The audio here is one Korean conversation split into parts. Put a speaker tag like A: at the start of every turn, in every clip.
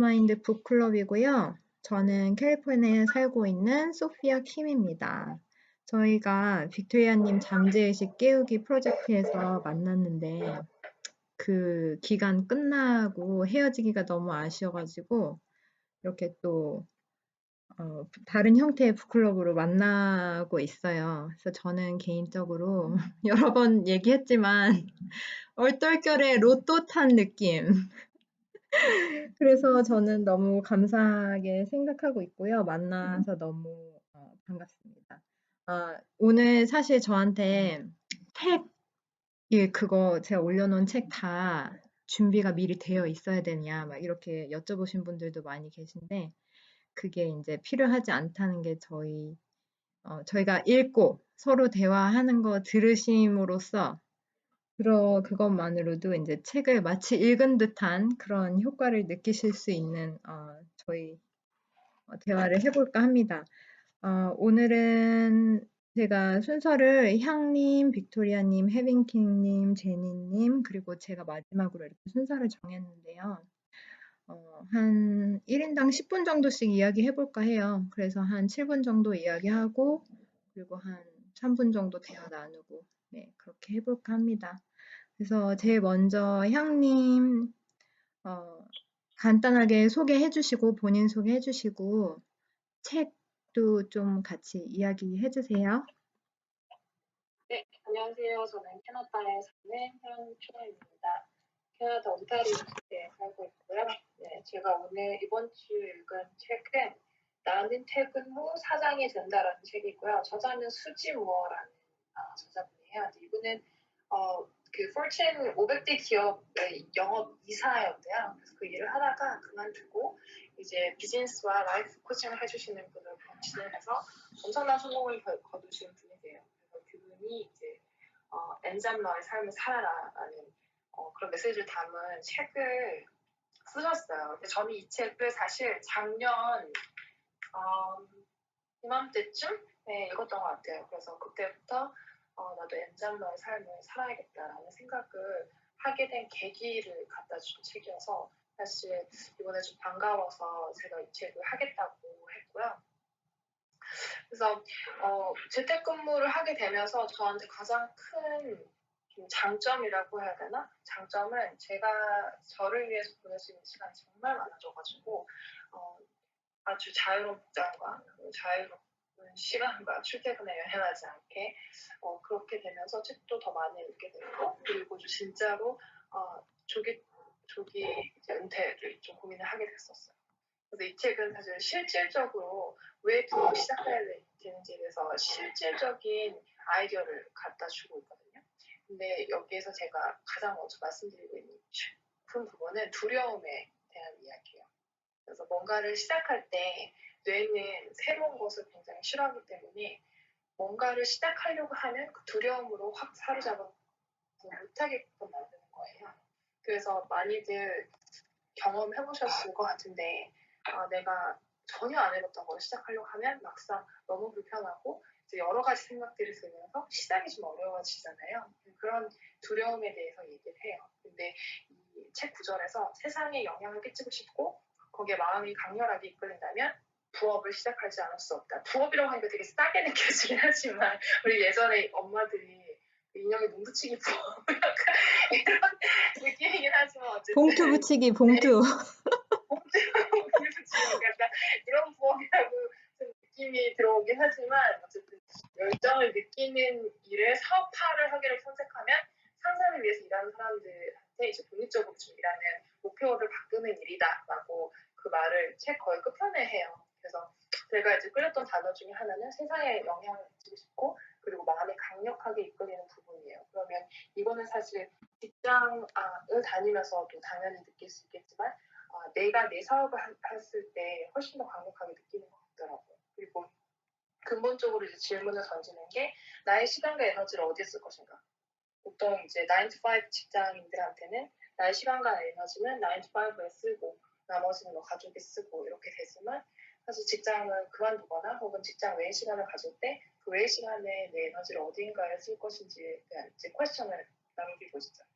A: 마인드 북클럽이고요. 저는 캘리포니아에 살고 있는 소피아 킴입니다. 저희가 빅토리아님 잠재의식 깨우기 프로젝트에서 만났는데 그 기간 끝나고 헤어지기가 너무 아쉬워가지고 이렇게 또 다른 형태의 북클럽으로 만나고 있어요. 그래서 저는 개인적으로 여러 번 얘기했지만 얼떨결에 로또 탄 느낌. 그래서 저는 너무 감사하게 생각하고 있고요. 만나서 너무 반갑습니다. 오늘 사실 저한테 책, 그거 제가 올려놓은 책 다 준비가 미리 되어 있어야 되냐, 막 이렇게 여쭤보신 분들도 많이 계신데, 그게 이제 필요하지 않다는 게 저희가 읽고 서로 대화하는 거 들으심으로써 그것만으로도 이제 책을 마치 읽은 듯한 그런 효과를 느끼실 수 있는 저희 대화를 해볼까 합니다. 오늘은 제가 순서를 향님, 빅토리아님, 해빙킹님, 제니님, 그리고 제가 마지막으로 이렇게 순서를 정했는데요. 한 1인당 10분 정도씩 이야기해볼까 해요. 그래서 한 7분 정도 이야기하고, 그리고 한 3분 정도 대화 나누고, 네, 그렇게 해볼까 합니다. 그래서 제일 먼저 향님 간단하게 소개해 주시고 본인 소개해 주시고 책도 좀 같이 이야기해 주세요.
B: 네, 안녕하세요. 저는 캐나다에 사는 현초입니다. 캐나다 온타리오에 살고 있고요. 네, 제가 오늘 이번 주 읽은 책은 나는 퇴근 후 사장이 된다라는 책이고요. 저자는 수지 무어라는 저자분이에요. 이분은 그 포춘 500대 기업의 영업 이사였대요. 그래서 그 일을 하다가 그만두고 이제 비즈니스와 라이프 코칭을 해주시는 분을 진행을 해서 엄청난 성공을 거두신 분이세요. 그래서 그분이 이제 엔잡 너의 삶을 살아라라는 그런 메시지를 담은 책을 쓰셨어요. 근데 저는 이 책을 사실 작년 이맘때쯤 읽었던 것 같아요. 그래서 그때부터 나도 엔잡 너의 삶을 살아야겠다라는 생각을 하게 된 계기를 갖다 준 책이어서 사실 이번에 좀 반가워서 제가 이 책을 하겠다고 했고요. 그래서 재택근무를 하게 되면서 저한테 가장 큰 장점이라고 해야 되나? 장점은 제가 저를 위해서 보낼 수 있는 시간이 정말 많아져가지고 아주 자유로운 복장과 자유로운 시간과 출퇴근에 연연하지 않게 그렇게 되면서 책도 더 많이 읽게 되고 그리고 진짜로 조기 이제 은퇴를 좀 고민을 하게 됐었어요. 그래서 이 책은 사실 실질적으로 왜 블로그 시작해야 되는지에 대해서 실질적인 아이디어를 갖다 주고 있거든요. 근데 여기에서 제가 가장 먼저 말씀드리고 있는 큰 부분은 두려움에 대한 이야기예요. 그래서 뭔가를 시작할 때 뇌는 새로운 것을 굉장히 싫어하기 때문에 뭔가를 시작하려고 하면 그 두려움으로 확 사로잡아서 못하게끔 만드는 거예요. 그래서 많이들 경험해보셨을 것 같은데 내가 전혀 안 해봤던 걸 시작하려고 하면 막상 너무 불편하고 이제 여러 가지 생각들이 들면서 시작이 좀 어려워지잖아요. 그런 두려움에 대해서 얘기를 해요. 근데 이 책 구절에서 세상에 영향을 끼치고 싶고 거기에 마음이 강렬하게 이끌린다면 부업을 시작하지 않을 수 없다. 부업이라고 하니까 되게 싸게 느껴지긴 하지만 우리 예전에 엄마들이 인형에 눈 붙이기 부업 약간 이런 느낌이긴 하지만 어쨌든
A: 봉투 붙이기 봉투.
B: 봉투 붙이기 약간 이런 부업이라고 좀 느낌이 들어오긴 하지만 어쨌든 열정을 느끼는 일에 사업화를 하기를 선택하면 상사를 위해서 일하는 사람들한테 이제 독립적으로 좀 일하는 목표를 바꾸는 일이다라고 그 말을 책 거의 끝편에 해요. 그래서 제가 이제 끌렸던 단어 중에 하나는 세상에 영향을 미치고 싶고 그리고 마음이 강력하게 이끌리는 부분이에요. 그러면 이거는 사실 직장을 다니면서도 당연히 느낄 수 있겠지만 내가 내 사업을 했을 때 훨씬 더 강력하게 느끼는 것 같더라고요. 그리고 근본적으로 이제 질문을 던지는 게 나의 시간과 에너지를 어디에 쓸 것인가. 보통 이제 9to5 직장인들한테는 나의 시간과 에너지는 9to5에 쓰고 나머지는 뭐 가족에 쓰고 이렇게 되지만 사실 직장을 그만두거나 혹은 직장 외의 시간을 가질 때 그 외의 시간에 내 에너지를 어디인가에 쓸 것인지에 대한 이제 퀘스천을 남기고 있어요.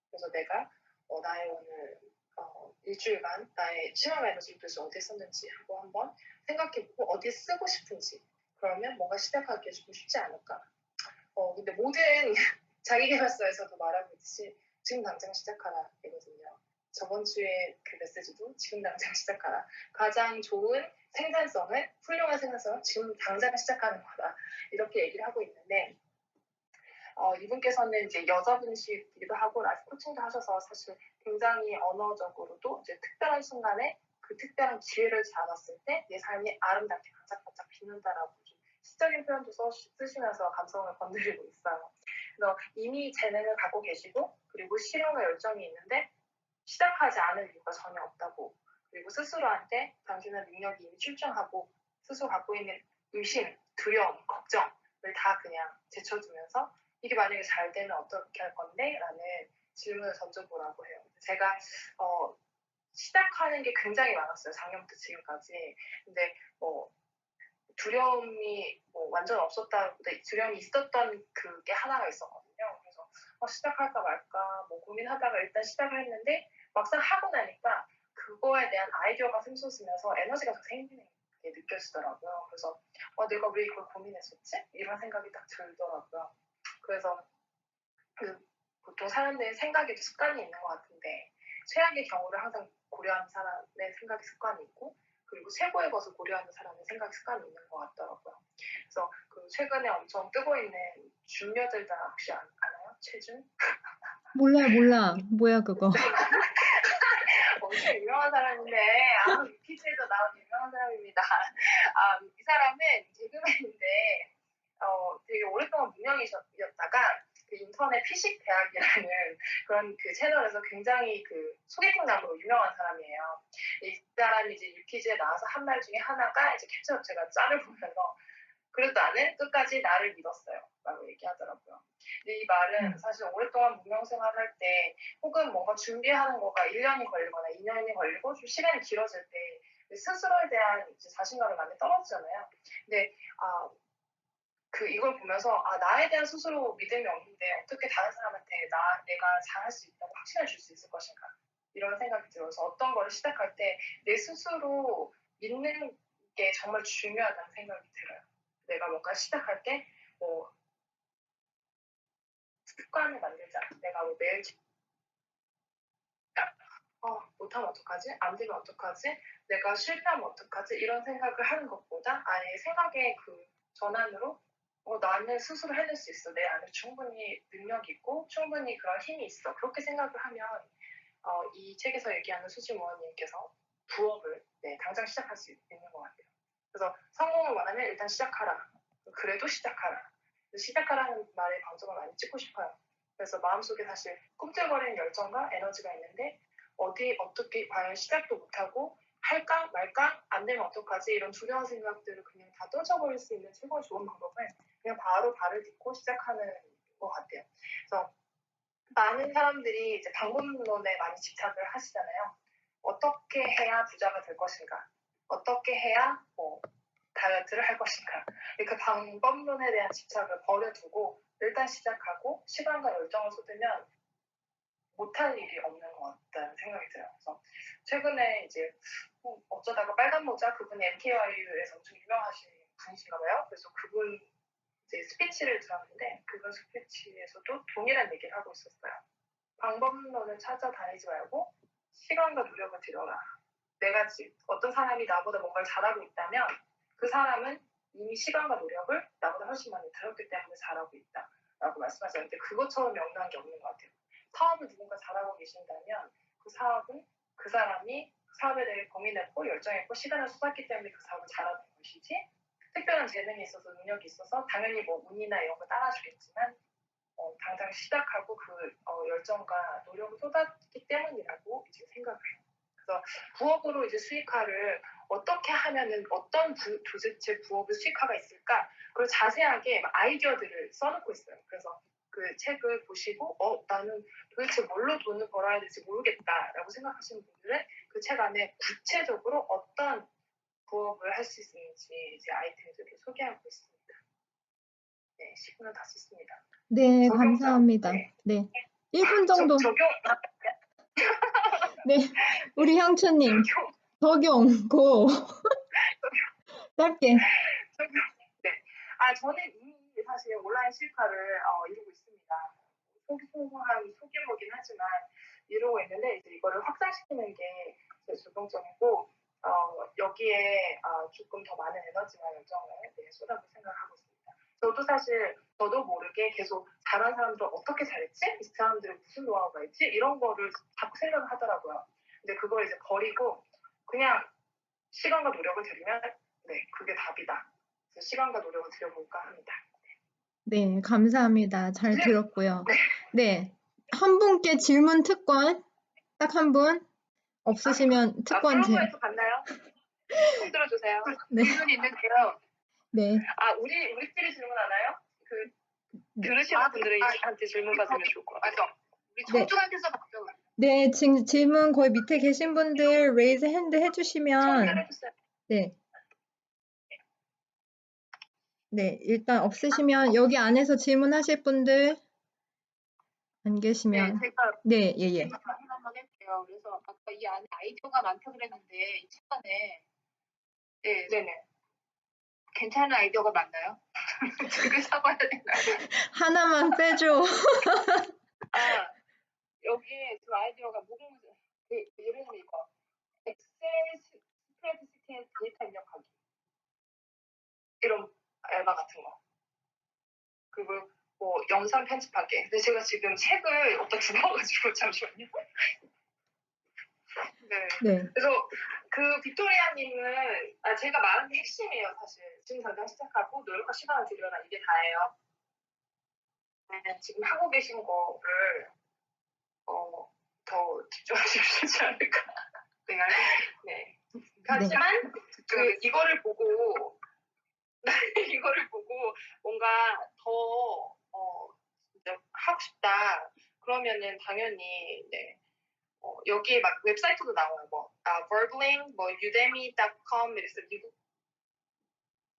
B: 그래서 내가 나의 오늘 일주일간 나의 시간 에너지를 도대체 어디에 썼는지 하고 한번 생각해보고 어디에 쓰고 싶은지 그러면 뭔가 시작하기가 좀 쉽지 않을까. 근데 모든 자기계발서에서도 말하고 있듯이 지금 당장 시작하라 이거든요. 저번 주에 그 메시지도 지금 당장 시작하라. 가장 좋은 생산성은 훌륭한 생산성은 지금 당장 시작하는 거다. 이렇게 얘기를 하고 있는데 이분께서는 이제 여자분이시기도 하고 라이프 코칭도 하셔서 사실 굉장히 언어적으로도 이제 특별한 순간에 그 특별한 기회를 잡았을 때 내 삶이 아름답게 반짝반짝 빛난다라고 좀 시적인 표현도 쓰시면서 감성을 건드리고 있어요. 그래서 이미 재능을 갖고 계시고 그리고 실용과 열정이 있는데 시작하지 않을 이유가 전혀 없다고. 그리고 스스로한테 당신의 능력이 이미 출중하고 스스로 갖고 있는 의심, 두려움, 걱정을 다 그냥 제쳐두면서 이게 만약에 잘 되면 어떻게 할 건데? 라는 질문을 던져보라고 해요. 제가 시작하는 게 굉장히 많았어요. 작년부터 지금까지. 근데 두려움이 완전 없었다기보다 두려움이 있었던 그게 하나가 있었거든요. 그래서 시작할까 말까 고민하다가 일단 시작을 했는데 막상 하고 나니까 그거에 대한 아이디어가 샘솟으면서 에너지가 더 생기는 게 느껴지더라고요. 그래서 내가 왜 이걸 고민했었지? 이런 생각이 딱 들더라고요. 그래서 보통 사람들의 생각에도 습관이 있는 것 같은데 최악의 경우를 항상 고려하는 사람의 생각이 습관이 있고 그리고 최고의 것을 고려하는 사람의 생각 습관이 있는 것 같더라고요. 그래서 최근에 엄청 뜨고 있는 준며들다 혹시 아나요? 최준?
A: 몰라. 뭐야, 그거.
B: 엄청 유명한 사람인데 퀴즈에도 나온 유명한 사람입니다. 이 사람은 개그맨인데 되게 오랫동안 무명이셨다가 그 인터넷 피식 대학이라는 그런 그 채널에서 굉장히 그 소개팅남으로 유명한 사람이에요. 이 사람이 이제 유퀴즈에 나와서 한 말 중에 하나가 이제 캡처 제가 짤을 보면서 그래도 나는 끝까지 나를 믿었어요. 라고 얘기하더라고요. 근데 이 말은 사실 오랫동안 무명 생활할 때 혹은 뭔가 준비하는 거가 1년이 걸리거나 2년이 걸리고 좀 시간이 길어질 때 스스로에 대한 이제 자신감이 많이 떨어지잖아요. 근데 이걸 보면서 나에 대한 스스로 믿음이 없는데 어떻게 다른 사람한테 내가 잘할 수 있다고 확신을 줄 수 있을 것인가 이런 생각이 들어서 어떤 거를 시작할 때 내 스스로 믿는 게 정말 중요하다는 생각이 들어요. 내가 뭔가 시작할 때 습관을 만들자. 내가 매일 못하면 어떡하지? 안 되면 어떡하지? 내가 실패하면 어떡하지? 이런 생각을 하는 것보다 아예 생각의 그 전환으로 나는 스스로 해낼 수 있어. 내 안에 충분히 능력이 있고 충분히 그런 힘이 있어. 그렇게 생각을 하면 이 책에서 얘기하는 수지 모어님께서 부업을 당장 시작할 수 있는 것 같아요. 그래서 성공을 원하면 일단 시작하라. 그래도 시작하라. 시작하라는 말에 방점을 많이 찍고 싶어요. 그래서 마음속에 사실 꿈틀거리는 열정과 에너지가 있는데 어떻게 과연 시작도 못하고 할까 말까 안 되면 어떡하지 이런 두려운 생각들을 그냥 다 떨쳐버릴 수 있는 최고의 좋은 방법은 그냥 바로 발을 딛고 시작하는 것 같아요. 그래서 많은 사람들이 이제 방법론에 많이 집착을 하시잖아요. 어떻게 해야 부자가 될 것인가? 어떻게 해야 다이어트를 할 것인가? 그 방법론에 대한 집착을 버려두고 일단 시작하고 시간과 열정을 쏟으면 못할 일이 없는 것 같다는 생각이 들어요. 그래서 최근에 이제 어쩌다가 빨간 모자 그분이 MKYU에서 엄청 유명하신 분이신가 봐요. 그래서 그분 이제 스피치를 들었는데 그분 스피치에서도 동일한 얘기를 하고 있었어요. 방법론을 찾아다니지 말고 시간과 노력을 들여라. 내가 어떤 사람이 나보다 뭔가를 잘하고 있다면 그 사람은 이미 시간과 노력을 나보다 훨씬 많이 들었기 때문에 잘하고 있다라고 말씀하셨는데 그것처럼 명료한 게 없는 것 같아요. 사업을 누군가 잘하고 계신다면 그 사업은 그 사람이 그 사업에 대해 고민했고 열정했고 시간을 쏟았기 때문에 그 사업을 잘하는 것이지 특별한 재능이 있어서 능력이 있어서 당연히 운이나 이런 거 따라주겠지만 당장 시작하고 열정과 노력을 쏟았기 때문이라고 이제 생각을 해요. 그래서 부업으로 이제 수익화를 어떻게 하면은 어떤 도대체 부업의 수익화가 있을까? 그걸 자세하게 아이디어들을 써놓고 있어요. 그래서 그 책을 보시고 나는 도대체 뭘로 돈을 벌어야 될지 모르겠다라고 생각하시는 분들은 그 책 안에 구체적으로 어떤 부업을 할 수 있는지 이제 아이템들을 소개하고 있습니다. 네, 10분을 다 썼습니다.
A: 네,
B: 적용점.
A: 감사합니다. 네. 1분 정도. 네, 우리 형춘님 적용 고 짧게.
B: 네. 저는 이미 사실 온라인 실화를 이루고 있습니다. 소소한 소규모긴 하지만 이루고 있는데 이제 이거를 확산시키는 게 제 주동적이고 여기에 조금 더 많은 에너지와 열정을 쏟아볼 생각하고 있습니다. 저도 사실 저도 모르게 계속 잘하는 사람들 어떻게 잘했지? 이 사람들은 무슨 노하우가 있지? 이런 거를 자꾸 생각을 하더라고요. 근데 그걸 이제 버리고 그냥 시간과 노력을 들이면 그게 답이다. 그래서 시간과 노력을 들여볼까 합니다.
A: 네, 감사합니다. 잘 들었고요. 네, 한 분께 질문 특권 딱 한 분 없으시면 특권 제.
B: 프로그램에서 봤나요? 손 들어주세요.
A: 네.
B: 질문 있는데요.
A: 네.
B: 우리끼리 질문하나요?
A: 네.
B: 들으시는 분들한테 질문 받으면 좋을 것 같아요. 맞아. 우리
A: 네.
B: 청중한테서 받죠.
A: 네, 지금 질문 거의 밑에 계신 분들 레이즈 핸드 해주시면.
B: 해주세요.
A: 네. 네, 일단 없으시면 여기 안에서 질문하실 분들 안 계시면.
B: 제가
A: 네, 예.
B: 한번 할게요. 그래서 아까 이 안에 아이디어가 많다 그랬는데 이 책안에 네네. 괜찮은 아이디어가 많나요? 책을 사봐야 되나요?
A: 하나만 빼줘.
B: 여기에 그 아이디어가 무궁무진. 예를 들면 이거 엑셀 스프레드시트에 데이터 입력하기 이런 알바 같은 거. 그리고 뭐 영상 편집하기. 근데 제가 지금 책을 어디다 두고가지고 잠시만요.
A: 네.
B: 그래서 그 빅토리아님은 제가 말한 게 핵심이에요, 사실. 지금 당장 시작하고 노력과 시간을 들여라 이게 다예요. 지금 하고 계신 거를 더 집중하시면 좋지 않을까. 네. 하지만 이거를 보고 뭔가 더 진짜 하고 싶다. 그러면은 당연히 여기에 막 웹사이트도 나와요. Verbling, Udemy.com 이래서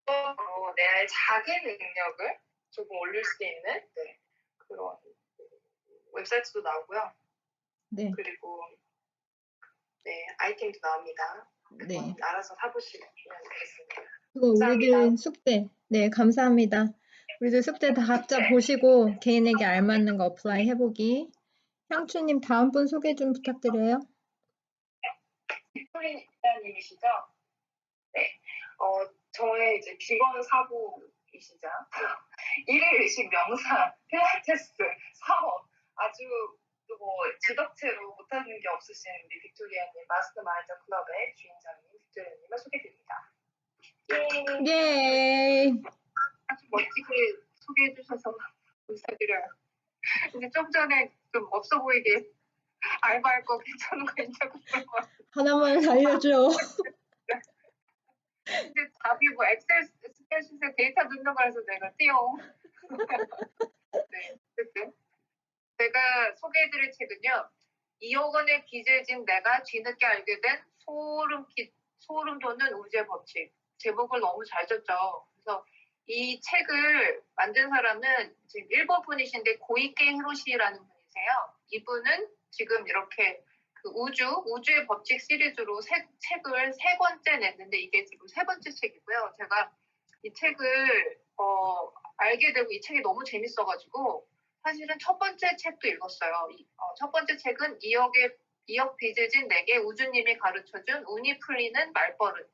B: 미국어로 내 작은 능력을 조금 올릴 수 있는 그런 웹사이트도 나오고요.
A: 네.
B: 그리고 아이템도 나옵니다.
A: 네.
B: 알아서 사보시면 되겠습니다.
A: 그거 우리들 숙제. 네, 감사합니다. 우리들 숙제 다 각자 보시고 개인에게 알맞는 거 어플라이 해보기. 향추님 다음 분 소개 좀 부탁드려요.
B: 빅토리아님이시죠? 네. 저의 이제 비건 사부이시죠. 일일 명상, 필라테스, 사업 아주 지덕체로 못하는 게 없으신 우리 빅토리아님 마스터마인드 클럽의 주인장님 빅토리아님을 소개드립니다.
A: 예.
B: 아주 멋지게 소개해 주셔서 감사드려요. 근데 좀 전에 좀 없어 보이게 알바할 거 괜찮은 거 있냐고 물어봐.
A: 하나만 알려줘.
B: 근데 답이 엑셀 스프레드시트에 데이터 넣는 거라서 내가 띠용. 네, 어쨌든 제가 소개해드릴 책은요. 2억 원의 빚을 진 내가 뒤늦게 알게 된 소름 돋는 우주의 법칙. 제목을 너무 잘 줬죠. 그래서 이 책을 만든 사람은 지금 일본 분이신데 고이케 히로시라는 분이세요. 이분은 지금 이렇게 그 우주의 법칙 시리즈로 책을 3권째 냈는데 이게 지금 3번째 책이고요. 제가 이 책을 알게 되고 이 책이 너무 재밌어가지고 사실은 첫 번째 책도 읽었어요. 첫 번째 책은 2억 빚을 진 내게 우주님이 가르쳐준 운이 풀리는 말버릇.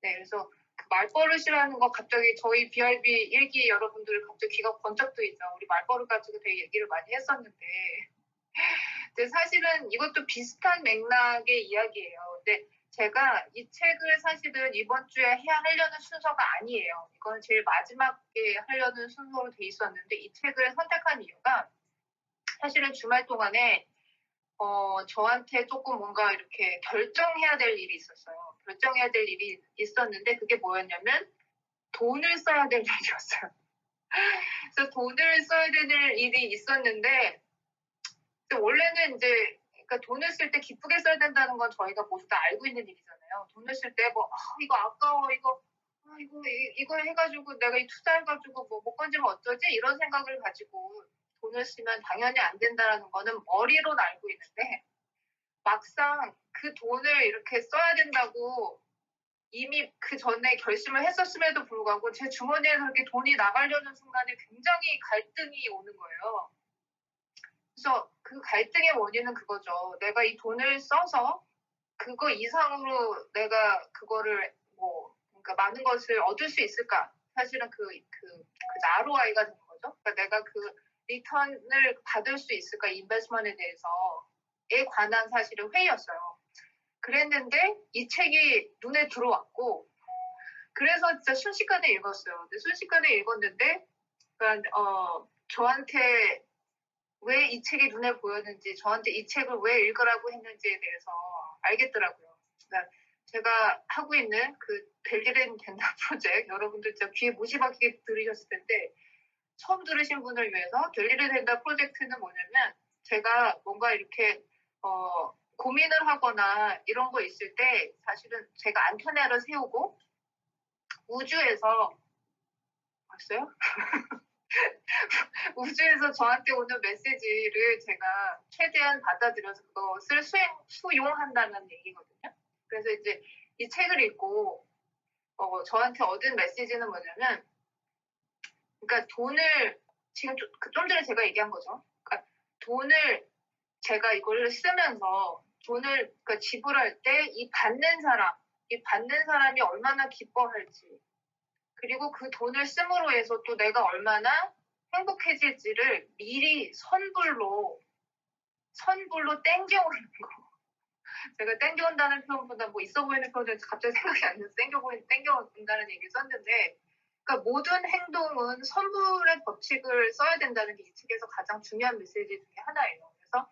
B: 네, 그래서 그 말버릇이라는 거 갑자기 저희 BRB 일기 여러분들 갑자기 귀가 번쩍 뜨이죠. 우리 말버릇 가지고 되게 얘기를 많이 했었는데 근데 사실은 이것도 비슷한 맥락의 이야기예요. 근데 제가 이 책을 사실은 이번 주에 하려는 순서가 아니에요. 이건 제일 마지막에 하려는 순서로 돼 있었는데 이 책을 선택한 이유가 사실은 주말 동안에 저한테 조금 뭔가 이렇게 결정해야 될 일이 있었어요. 결정해야 될 일이 있었는데 그게 뭐였냐면 돈을 써야 될 일이었어요. 그래서 돈을 써야 될 일이 있었는데 원래는 이제 그러니까 돈을 쓸 때 기쁘게 써야 된다는 건 저희가 모두 다 알고 있는 일이잖아요. 돈을 쓸 때 이거 아까워 이거 해가지고 내가 이 투자해가지고 못 건지면 어쩌지 이런 생각을 가지고 돈을 쓰면 당연히 안 된다라는 거는 머리로는 알고 있는데 막상 그 돈을 이렇게 써야 된다고 이미 그 전에 결심을 했었음에도 불구하고 제 주머니에서 이렇게 돈이 나가려는 순간에 굉장히 갈등이 오는 거예요. 그래서 그 갈등의 원인은 그거죠. 내가 이 돈을 써서 그거 이상으로 내가 그거를 그러니까 많은 것을 얻을 수 있을까? 사실은 그 ROI가 되는 거죠. 그러니까 내가 그 리턴을 받을 수 있을까? 인베스트먼트에 대해서에 관한 사실은 회의였어요. 그랬는데 이 책이 눈에 들어왔고 그래서 진짜 순식간에 읽었어요. 근데 순식간에 읽었는데 그러니까 저한테 왜 이 책이 눈에 보였는지 저한테 이 책을 왜 읽으라고 했는지에 대해서 알겠더라고요. 그러니까 제가 하고 있는 그 별일은 된다 프로젝트 여러분들 진짜 귀에 못이 박히게 들으셨을 텐데 처음 들으신 분을 위해서 별일은 된다 프로젝트는 뭐냐면 제가 뭔가 이렇게 고민을 하거나 이런 거 있을 때 사실은 제가 안테나를 세우고 우주에서 봤어요? 우주에서 저한테 오는 메시지를 제가 최대한 받아들여서 그것을 수용한다는 얘기거든요. 그래서 이제 이 책을 읽고 저한테 얻은 메시지는 뭐냐면 그러니까 돈을 지금 좀 전에 제가 얘기한 거죠. 그러니까 돈을 제가 이걸 쓰면서 돈을 그러니까 지불할 때 이 받는 사람이 얼마나 기뻐할지 그리고 그 돈을 씀으로 해서 또 내가 얼마나 행복해질지를 미리 선불로 땡겨오는 거. 제가 땡겨온다는 표현보다 뭐 있어 보이는 표현은 갑자기 생각이 안 나서 땡겨온다는 얘기 썼는데 그러니까 모든 행동은 선불의 법칙을 써야 된다는 게 이 책에서 가장 중요한 메시지 중에 하나예요. 그래서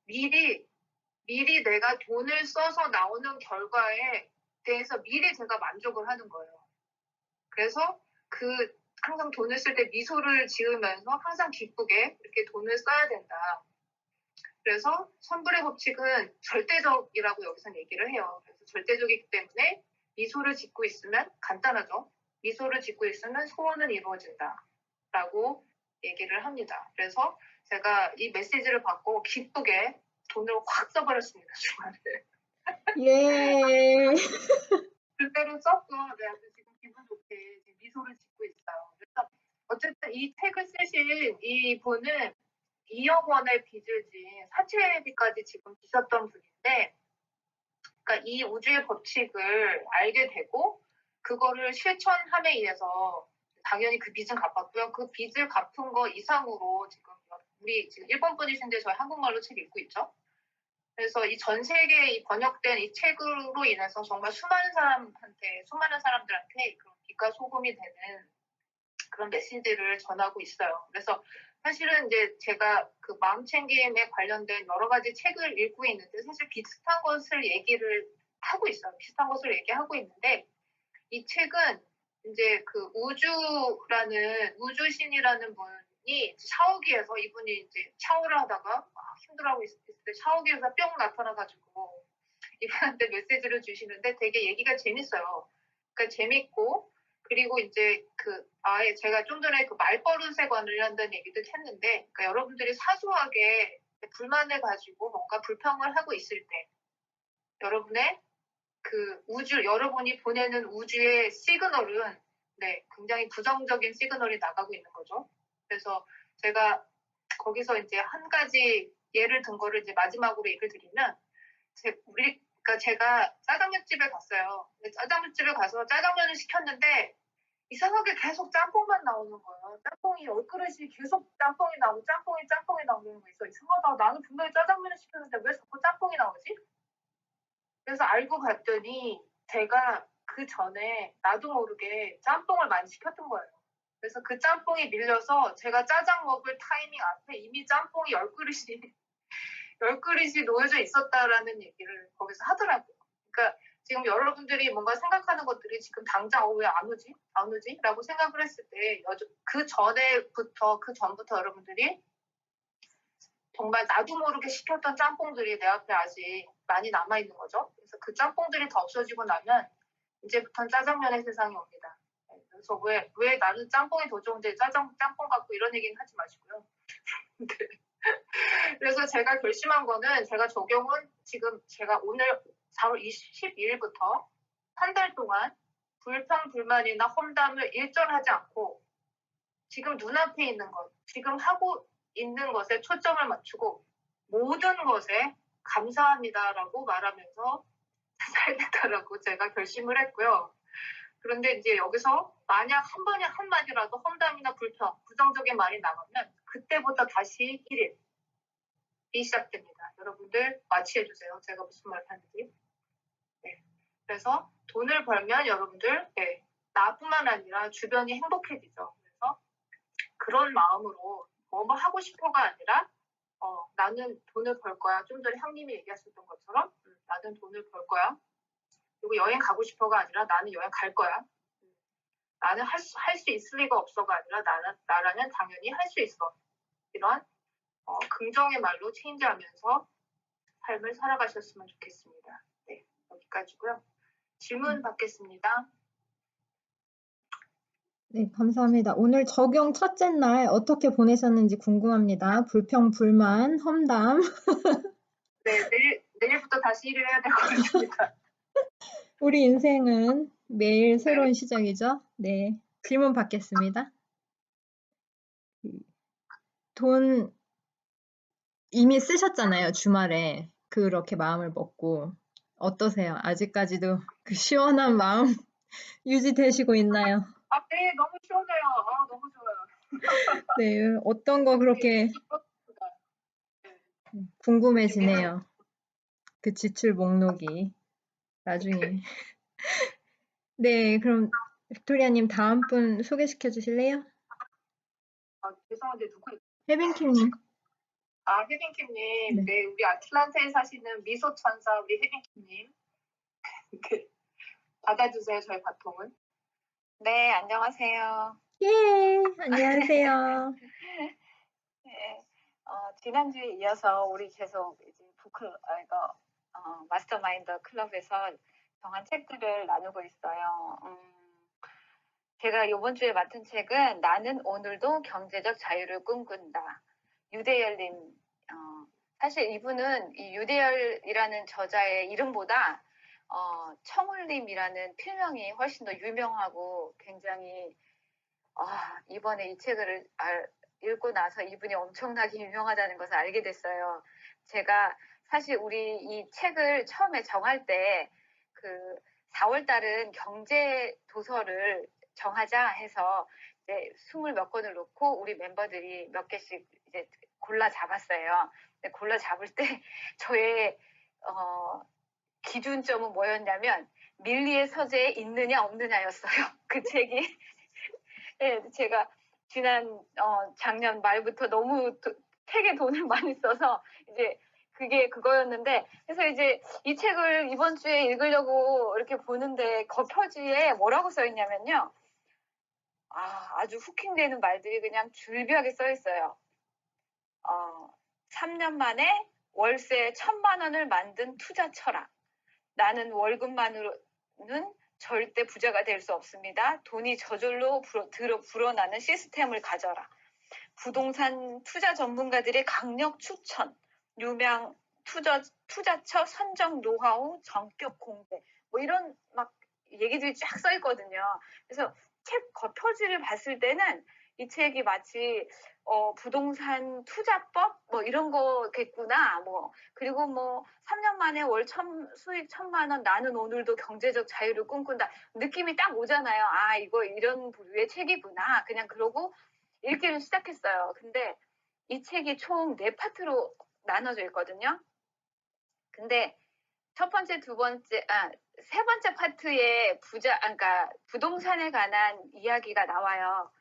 B: 미리 내가 돈을 써서 나오는 결과에 대해서 미리 제가 만족을 하는 거예요. 그래서 항상 돈을 쓸 때 미소를 지으면서 항상 기쁘게 이렇게 돈을 써야 된다. 그래서 선불의 법칙은 절대적이라고 여기서 얘기를 해요. 그래서 절대적이기 때문에 미소를 짓고 있으면 간단하죠. 미소를 짓고 있으면 소원은 이루어진다. 라고 얘기를 합니다. 그래서 제가 이 메시지를 받고 기쁘게 돈을 확 써버렸습니다. 주말에.
A: 예.
B: 그대로 썼고 내가 지금 기분 좋게 지금 미소를 짓고 있어요. 그래서 어쨌든 이 책을 쓰신 이분은 2억 원의 빚을 진 사채비까지 지금 지셨던 분인데 그러니까 이 우주의 법칙을 알게 되고 그거를 실천함에 의해서 당연히 그 빚은 갚았고요. 그 빚을 갚은 거 이상으로 우리 지금 일본 분이신데 저희 한국말로 책 읽고 있죠. 그래서 이 전 세계에 번역된 이 책으로 인해서 정말 수많은 사람들한테 그런 빛과 소금이 되는 그런 메시지를 전하고 있어요. 그래서 사실은 이제 제가 그 마음챙김에 관련된 여러 가지 책을 읽고 있는데 사실 비슷한 것을 얘기를 하고 있어요. 비슷한 것을 얘기하고 있는데 이 책은 이제 그 우주신이라는 분이 샤워기에서 이분이 이제 샤워를 하다가 막 힘들어하고 있을 때 샤워기에서 뿅 나타나가지고 이분한테 메시지를 주시는데 되게 얘기가 재밌어요. 그러니까 재밌고 그리고 이제 제가 좀 전에 그 말버릇에 관련된 얘기도 했는데 그러니까 여러분들이 사소하게 불만을 가지고 뭔가 불평을 하고 있을 때 여러분의 여러분이 보내는 우주의 시그널은 굉장히 부정적인 시그널이 나가고 있는 거죠. 그래서 제가 거기서 이제 한 가지 예를 든 거를 이제 마지막으로 얘기를 드리면 그러니까 제가 짜장면집에 갔어요. 짜장면집에 가서 짜장면을 시켰는데 이상하게 계속 짬뽕만 나오는 거예요. 짬뽕이 10그릇이 계속 짬뽕이 나오는 거 있어. 이상하다. 나는 분명히 짜장면을 시켰는데 왜 자꾸 짬뽕이 나오지? 그래서 알고 봤더니 제가 그 전에 나도 모르게 짬뽕을 많이 시켰던 거예요. 그래서 그 짬뽕이 밀려서 제가 짜장 먹을 타이밍 앞에 이미 짬뽕이 10그릇이 놓여져 있었다라는 얘기를 거기서 하더라고요. 그러니까 지금 여러분들이 뭔가 생각하는 것들이 지금 당장 왜 안 오지? 라고 생각을 했을 때 그 전부터 여러분들이 정말 나도 모르게 시켰던 짬뽕들이 내 앞에 아직 많이 남아있는 거죠. 그래서 그 짬뽕들이 다 없어지고 나면 이제부터는 짜장면의 세상이 옵니다. 그래서 왜 나는 짬뽕이 더 좋은데 짬뽕 갖고 이런 얘기는 하지 마시고요. 그래서 제가 결심한 거는 제가 적용은 지금 제가 오늘 4월 12일부터 한 달 동안 불평, 불만이나 험담을 일절하지 않고 지금 눈앞에 있는 것, 지금 하고 있는 것에 초점을 맞추고 모든 것에 감사합니다라고 말하면서 살겠다라고 제가 결심을 했고요. 그런데 이제 여기서 만약 한 번에 한마디라도 험담이나 불평, 부정적인 말이 나가면 그때부터 다시 1일이 시작됩니다. 여러분들 마취해주세요. 제가 무슨 말 하는지. 네. 그래서 돈을 벌면 여러분들 나뿐만 아니라 주변이 행복해지죠. 그래서 그런 마음으로 뭐 하고 싶어가 아니라 나는 돈을 벌 거야. 좀 전에 형님이 얘기하셨던 것처럼 나는 돈을 벌 거야. 그리고 여행 가고 싶어가 아니라 나는 여행 갈 거야. 나는 할 수 있을 리가 없어가 아니라 나라는 당연히 할 수 있어. 이런 긍정의 말로 체인지하면서 삶을 살아가셨으면 좋겠습니다. 네, 여기까지고요. 질문 받겠습니다.
A: 네, 감사합니다. 오늘 적용 첫째 날 어떻게 보내셨는지 궁금합니다. 불평, 불만, 험담.
B: 네, 내일부터 다시 일을 해야 될 것 같습니다.
A: 우리 인생은 매일 새로운
B: 네.
A: 시작이죠. 네, 질문 받겠습니다. 돈 이미 쓰셨잖아요, 주말에. 그렇게 마음을 먹고. 어떠세요? 아직까지도 그 시원한 마음 유지되시고 있나요?
B: 네, 너무 시원해요. 너무 좋아요.
A: 네, 어떤 거 그렇게 궁금해지네요. 그 지출 목록이 나중에. 네, 그럼 빅토리아님 다음 분 소개시켜 주실래요?
B: 죄송한데 누구?
A: 혜빈킴님.
B: 혜빈킴님.
A: 네.
B: 네, 우리 아틀란타에 사시는 미소 천사 우리 혜빈킴님. 받아주세요, 저희 바통은.
C: 네, 안녕하세요.
A: 예, 안녕하세요.
C: 네, 지난주에 이어서 우리 계속 이제 마스터마인드 클럽에서 정한 책들을 나누고 있어요. 제가 이번 주에 맡은 책은 나는 오늘도 경제적 자유를 꿈꾼다. 유대열님, 사실 이분은 이 유대열이라는 저자의 이름보다 청울님이라는 필명이 훨씬 더 유명하고 굉장히 이번에 이 책을 읽고 나서 이분이 엄청나게 유명하다는 것을 알게 됐어요. 제가 사실 우리 이 책을 처음에 정할 때 그 4월 달은 경제 도서를 정하자 해서 이제 20몇 권을 놓고 우리 멤버들이 몇 개씩 이제 골라 잡았어요. 골라 잡을 때 저의 기준점은 뭐였냐면 밀리의 서재에 있느냐 없느냐였어요. 그 책이. 네, 제가 작년 말부터 너무 책에 돈을 많이 써서 이제 그게 그거였는데, 그래서 이제 이 책을 이번 주에 읽으려고 이렇게 보는데 겉표지에 뭐라고 써 있냐면요. 아주 후킹되는 말들이 그냥 줄비하게 써 있어요. 3년 만에 월세 1,000만 원을 만든 투자 철학. 나는 월급만으로는 절대 부자가 될 수 없습니다. 돈이 저절로 불어나는 시스템을 가져라. 부동산 투자 전문가들의 강력 추천, 유명 투자처 선정 노하우, 전격 공개, 뭐 이런 막 얘기들이 쫙 써 있거든요. 그래서 책 겉표지를 봤을 때는 이 책이 마치 부동산 투자법 뭐 이런 거겠구나. 그리고 3년 만에 수익 1,000만 원, 나는 오늘도 경제적 자유를 꿈꾼다. 느낌이 딱 오잖아요. 이거 이런 부류의 책이구나. 그냥 그러고 읽기를 시작했어요. 근데 이 책이 총 4파트로 나눠져 있거든요. 근데 첫 번째, 세 번째 파트에 그러니까 부동산에 관한 이야기가 나와요.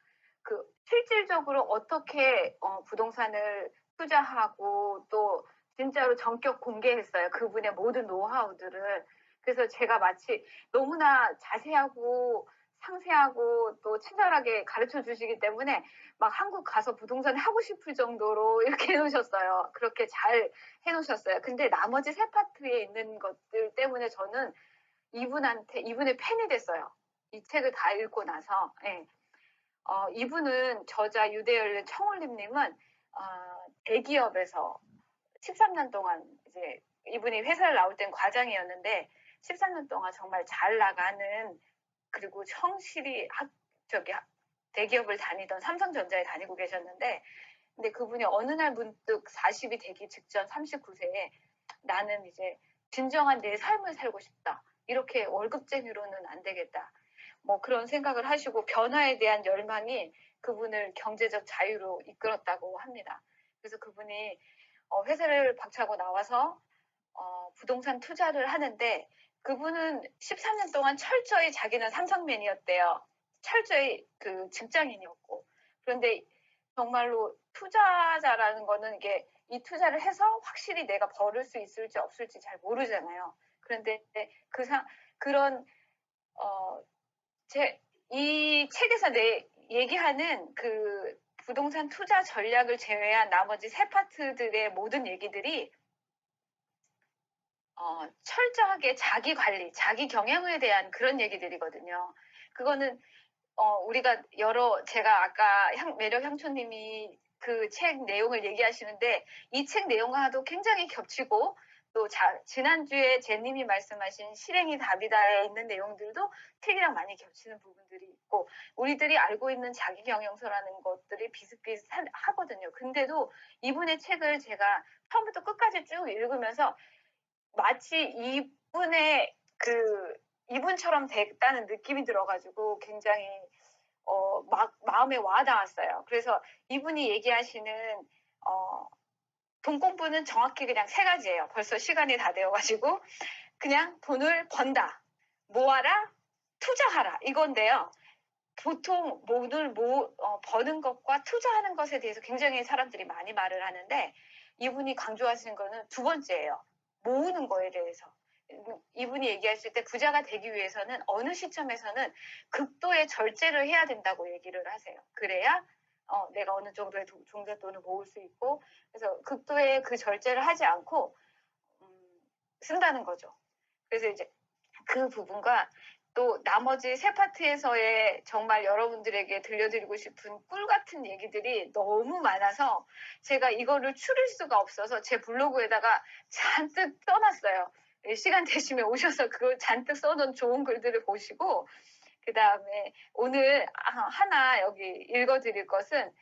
C: 실질적으로 어떻게 부동산을 투자하고 또 진짜로 전격 공개했어요. 그분의 모든 노하우들을. 그래서 제가 마치 너무나 자세하고 상세하고 또 친절하게 가르쳐 주시기 때문에 막 한국 가서 부동산 하고 싶을 정도로 이렇게 해놓으셨어요. 그렇게 잘 해놓으셨어요. 근데 나머지 세 파트에 있는 것들 때문에 저는 이분의 팬이 됐어요. 이 책을 다 읽고 나서. 예. 이분은 저자 유대열 청울림님은 대기업에서 13년 동안 이제 이분이 회사를 나올 땐 과장이었는데 13년 동안 정말 잘 나가는 그리고 성실히 대기업을 다니던 삼성전자에 다니고 계셨는데 근데 그분이 어느 날 문득 40이 되기 직전 39세에 나는 이제 진정한 내 삶을 살고 싶다. 이렇게 월급쟁이로는 안 되겠다. 뭐 그런 생각을 하시고 변화에 대한 열망이 그분을 경제적 자유로 이끌었다고 합니다. 그래서 그분이 회사를 박차고 나와서 부동산 투자를 하는데 그분은 13년 동안 철저히 자기는 삼성맨이었대요. 철저히 그 직장인이었고. 그런데 정말로 투자자라는 거는 이게 이 투자를 해서 확실히 내가 벌을 수 있을지 없을지 잘 모르잖아요. 그런데 그런 이 책에서 얘기하는 그 부동산 투자 전략을 제외한 나머지 세 파트들의 모든 얘기들이 철저하게 자기 관리, 자기 경영에 대한 그런 얘기들이거든요. 그거는 우리가 제가 아까 매력 향초님이 그 책 내용을 얘기하시는데 이 책 내용과도 굉장히 겹치고 또 지난주에 제님이 말씀하신 실행이 답이다에 있는 내용들도 책이랑 많이 겹치는 부분들이 있고 우리들이 알고 있는 자기 경영서라는 것들이 비슷비슷하거든요. 근데도 이분의 책을 제가 처음부터 끝까지 쭉 읽으면서 마치 이분처럼 됐다는 느낌이 들어가지고 굉장히 마음에 와닿았어요. 그래서 이분이 얘기하시는 돈 공부는 정확히 그냥 세 가지예요. 벌써 시간이 다 되어가지고 그냥 돈을 번다, 모아라, 투자하라 이건데요. 보통 돈을 버는 것과 투자하는 것에 대해서 굉장히 사람들이 많이 말을 하는데 이분이 강조하시는 거는 두 번째예요. 모으는 거에 대해서. 이분이 얘기하실 때 부자가 되기 위해서는 어느 시점에서는 극도의 절제를 해야 된다고 얘기를 하세요. 그래야 내가 어느 정도의 종잣돈을 모을 수 있고 그래서 극도의 그 절제를 하지 않고 쓴다는 거죠. 그래서 이제 그 부분과 또 나머지 세 파트에서의 정말 여러분들에게 들려드리고 싶은 꿀 같은 얘기들이 너무 많아서 제가 이거를 추릴 수가 없어서 제 블로그에다가 잔뜩 써놨어요. 시간 되시면 오셔서 그걸 잔뜩 써놓은 좋은 글들을 보시고 그 다음에 오늘 하나 여기 읽어드릴 것은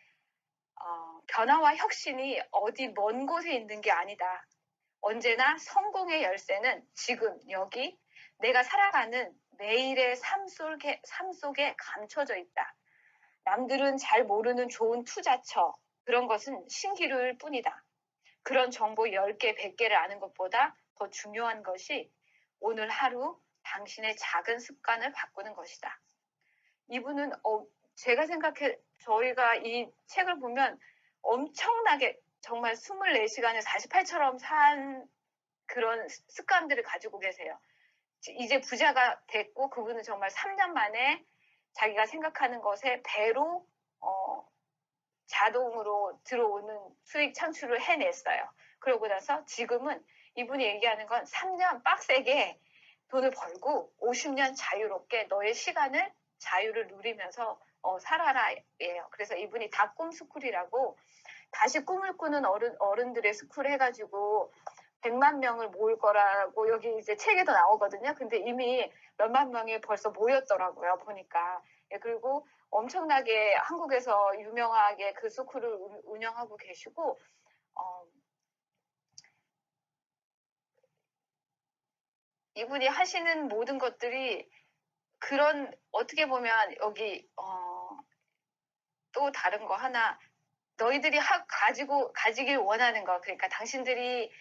C: 변화와 혁신이 어디 먼 곳에 있는 게 아니다. 언제나 성공의 열쇠는 지금 여기 내가 살아가는 매일의 삶 속에 감춰져 있다. 남들은 잘 모르는 좋은 투자처 그런 것은 신기루일 뿐이다. 그런 정보 10개, 100개를 아는 것보다 더 중요한 것이 오늘 하루 당신의 작은 습관을 바꾸는 것이다. 이분은 제가 저희가 이 책을 보면 엄청나게 정말 24시간을 48처럼 산 그런 습관들을 가지고 계세요. 이제 부자가 됐고 그분은 정말 3년 만에 자기가 생각하는 것에 배로 자동으로 들어오는 수익 창출을 해냈어요. 그러고 나서 지금은 이분이 얘기하는 건 3년 빡세게 돈을 벌고 50년 자유롭게 너의 시간을 자유를 누리면서 살아라 예요. 그래서 이분이 다 꿈스쿨이라고 다시 꿈을 꾸는 어른들의 스쿨 해가지고 100만 명을 모을 거라고 여기 이제 책에도 나오거든요. 근데 이미 몇만 명이 벌써 모였더라고요. 보니까. 그리고 엄청나게 한국에서 유명하게 그 스쿨을 운영하고 계시고 이분이 하시는 모든 것들이 그런 어떻게 보면 여기 또 다른 거 하나 너희들이 가지길 원하는 거 그러니까 당신들이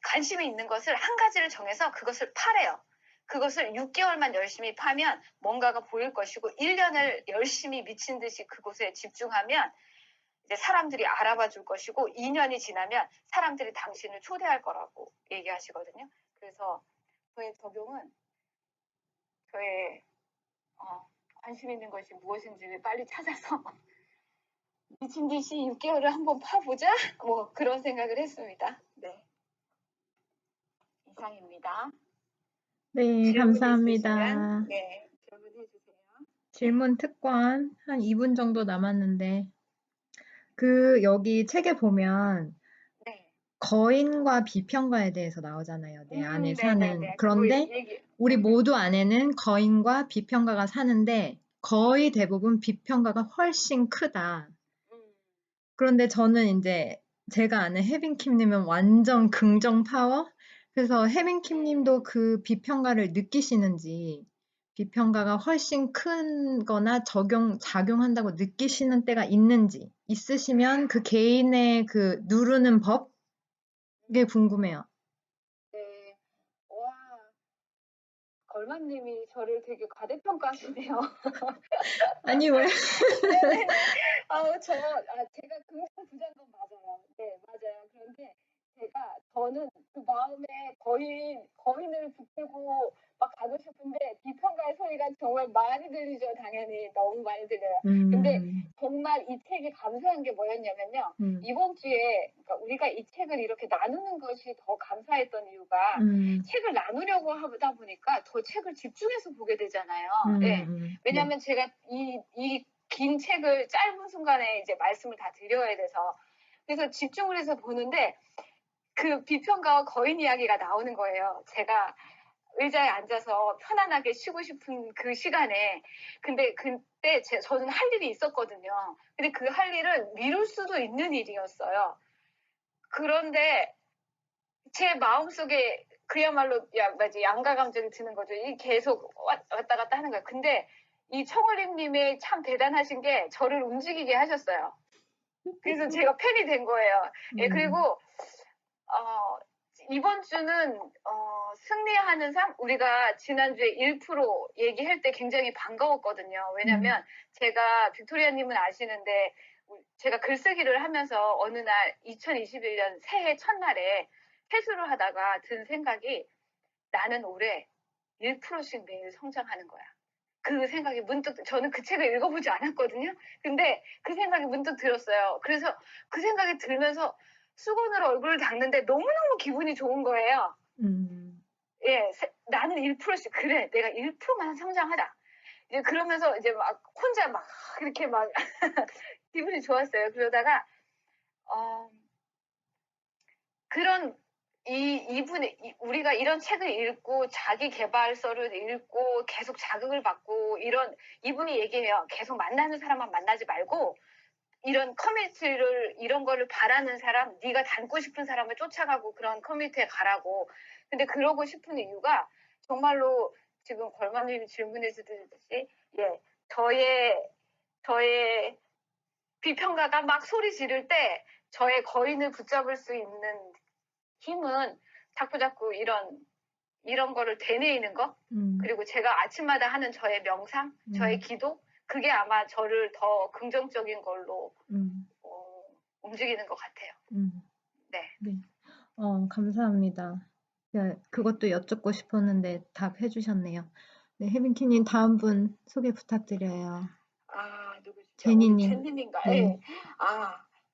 C: 관심이 있는 것을 한 가지를 정해서 그것을 파래요. 그것을 6개월만 열심히 파면 뭔가가 보일 것이고 1년을 열심히 미친 듯이 그곳에 집중하면 이제 사람들이 알아봐 줄 것이고 2년이 지나면 사람들이 당신을 초대할 거라고 얘기하시거든요. 그래서 저의 적용은 저의 관심 있는 것이 무엇인지 빨리 찾아서 미친 듯이 6개월을 한번 파보자 뭐 그런 생각을 했습니다. 네. 이상입니다.
A: 네,
C: 질문
A: 감사합니다.
C: 있으시면 네, 질문해 주세요.
A: 질문 특권 한 2분 정도 남았는데 여기 책에 보면
C: 네.
A: 거인과 비평가에 대해서 나오잖아요. 내 안에 사는.
C: 네네네. 그거
A: 그런데
C: 얘기.
A: 우리 모두 안에는 거인과 비평가가 사는데 거의 대부분 비평가가 훨씬 크다.
C: 음,
A: 그런데 저는 이제 제가 아는 혜빈킴님은 완전 긍정 파워? 그래서 혜빈킴님도 그 비평가를 느끼시는지, 비평가가 훨씬 큰 거나 작용한다고 느끼시는 때가 있는지, 있으시면 그 개인의 그 누르는 법? 이게 궁금해요.
C: 네. 와, 걸만님이 저를 되게 과대평가하시네요.
A: 아니, 왜?
C: 네네네. 제가 긍정 부자인 건 맞아요. 네, 맞아요. 그런데 저는 그 마음에 거인을 붙들고 막 가고 싶은데 비평가의 소리가 정말 많이 들리죠. 당연히 너무 많이 들려요. 근데 정말 이 책이 감사한 게 뭐였냐면요. 이번 주에 그러니까 우리가 이 책을 이렇게 나누는 것이 더 감사했던 이유가 책을 나누려고 하다 보니까 더 책을 집중해서 보게 되잖아요. 네. 왜냐하면 제가 이 긴 책을 짧은 순간에 이제 말씀을 다 드려야 돼서 그래서 집중을 해서 보는데 그 비평가와 거인 이야기가 나오는 거예요. 제가 의자에 앉아서 편안하게 쉬고 싶은 그 시간에 근데 그때 저는 할 일이 있었거든요. 근데 그 할 일을 미룰 수도 있는 일이었어요. 그런데 제 마음속에 그야말로 양가 감정이 드는 거죠. 이 계속 왔다 갔다 하는 거예요. 근데 이 청을림님이 참 대단하신 게 저를 움직이게 하셨어요. 그래서 제가 팬이 된 거예요. 예, 그리고 이번 주는 승리하는 삶 우리가 지난주에 1% 얘기할 때 굉장히 반가웠거든요. 왜냐면 제가 빅토리아님은 아시는데 제가 글쓰기를 하면서 어느 날 2021년 새해 첫날에 회수를 하다가 든 생각이 나는 올해 1%씩 매일 성장하는 거야. 그 생각이 문득 저는 그 책을 읽어보지 않았거든요. 근데 그 생각이 문득 들었어요. 그래서 그 생각이 들면서 수건으로 얼굴을 닦는데 너무너무 기분이 좋은 거예요. 예, 나는 1%씩 그래 내가 1%만 성장하자. 이제 그러면서 이제 막 혼자 막 이렇게 막 기분이 좋았어요. 그러다가 그런 우리가 이런 책을 읽고 자기 개발서를 읽고 계속 자극을 받고 이분이 얘기해요. 계속 만나는 사람만 만나지 말고 이런 커뮤니티를 이런 거를 바라는 사람, 네가 닮고 싶은 사람을 쫓아가고 그런 커뮤니티에 가라고. 근데 그러고 싶은 이유가 정말로 지금 걸마님이 질문해 주듯이 저의 비평가가 막 소리 지를 때 저의 거인을 붙잡을 수 있는 힘은 자꾸 이런 거를 되뇌이는 거 그리고 제가 아침마다 하는 저의 명상, 저의 기도 그게 아마 저를 더 긍정적인 걸로 움직이는 것 같아요. 네.
A: 감사합니다. 그것도 여쭙고 싶었는데 답해 주셨네요. 네, 혜빈키님 다음 분 소개 부탁드려요.
C: 누구시죠?
A: 제니님.
C: 제니님인가?
A: 네.
C: 네.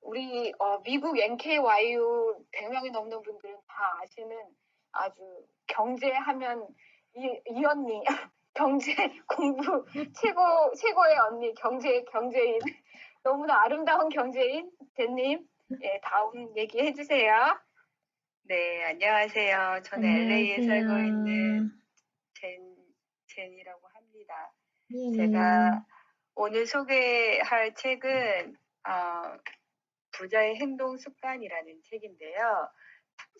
C: 우리 미국 NKYU 100명이 넘는 분들은 다 아시는 아주 경제하면 이 언니 경제 공부 최고의 언니 경제인 너무나 아름다운 경제인 제님 다음 얘기해 주세요.
D: 네, 안녕하세요. 저는 LA에 살고 있는 제니라고 합니다. 제가 오늘 소개할 책은 부자의 행동 습관이라는 책인데요.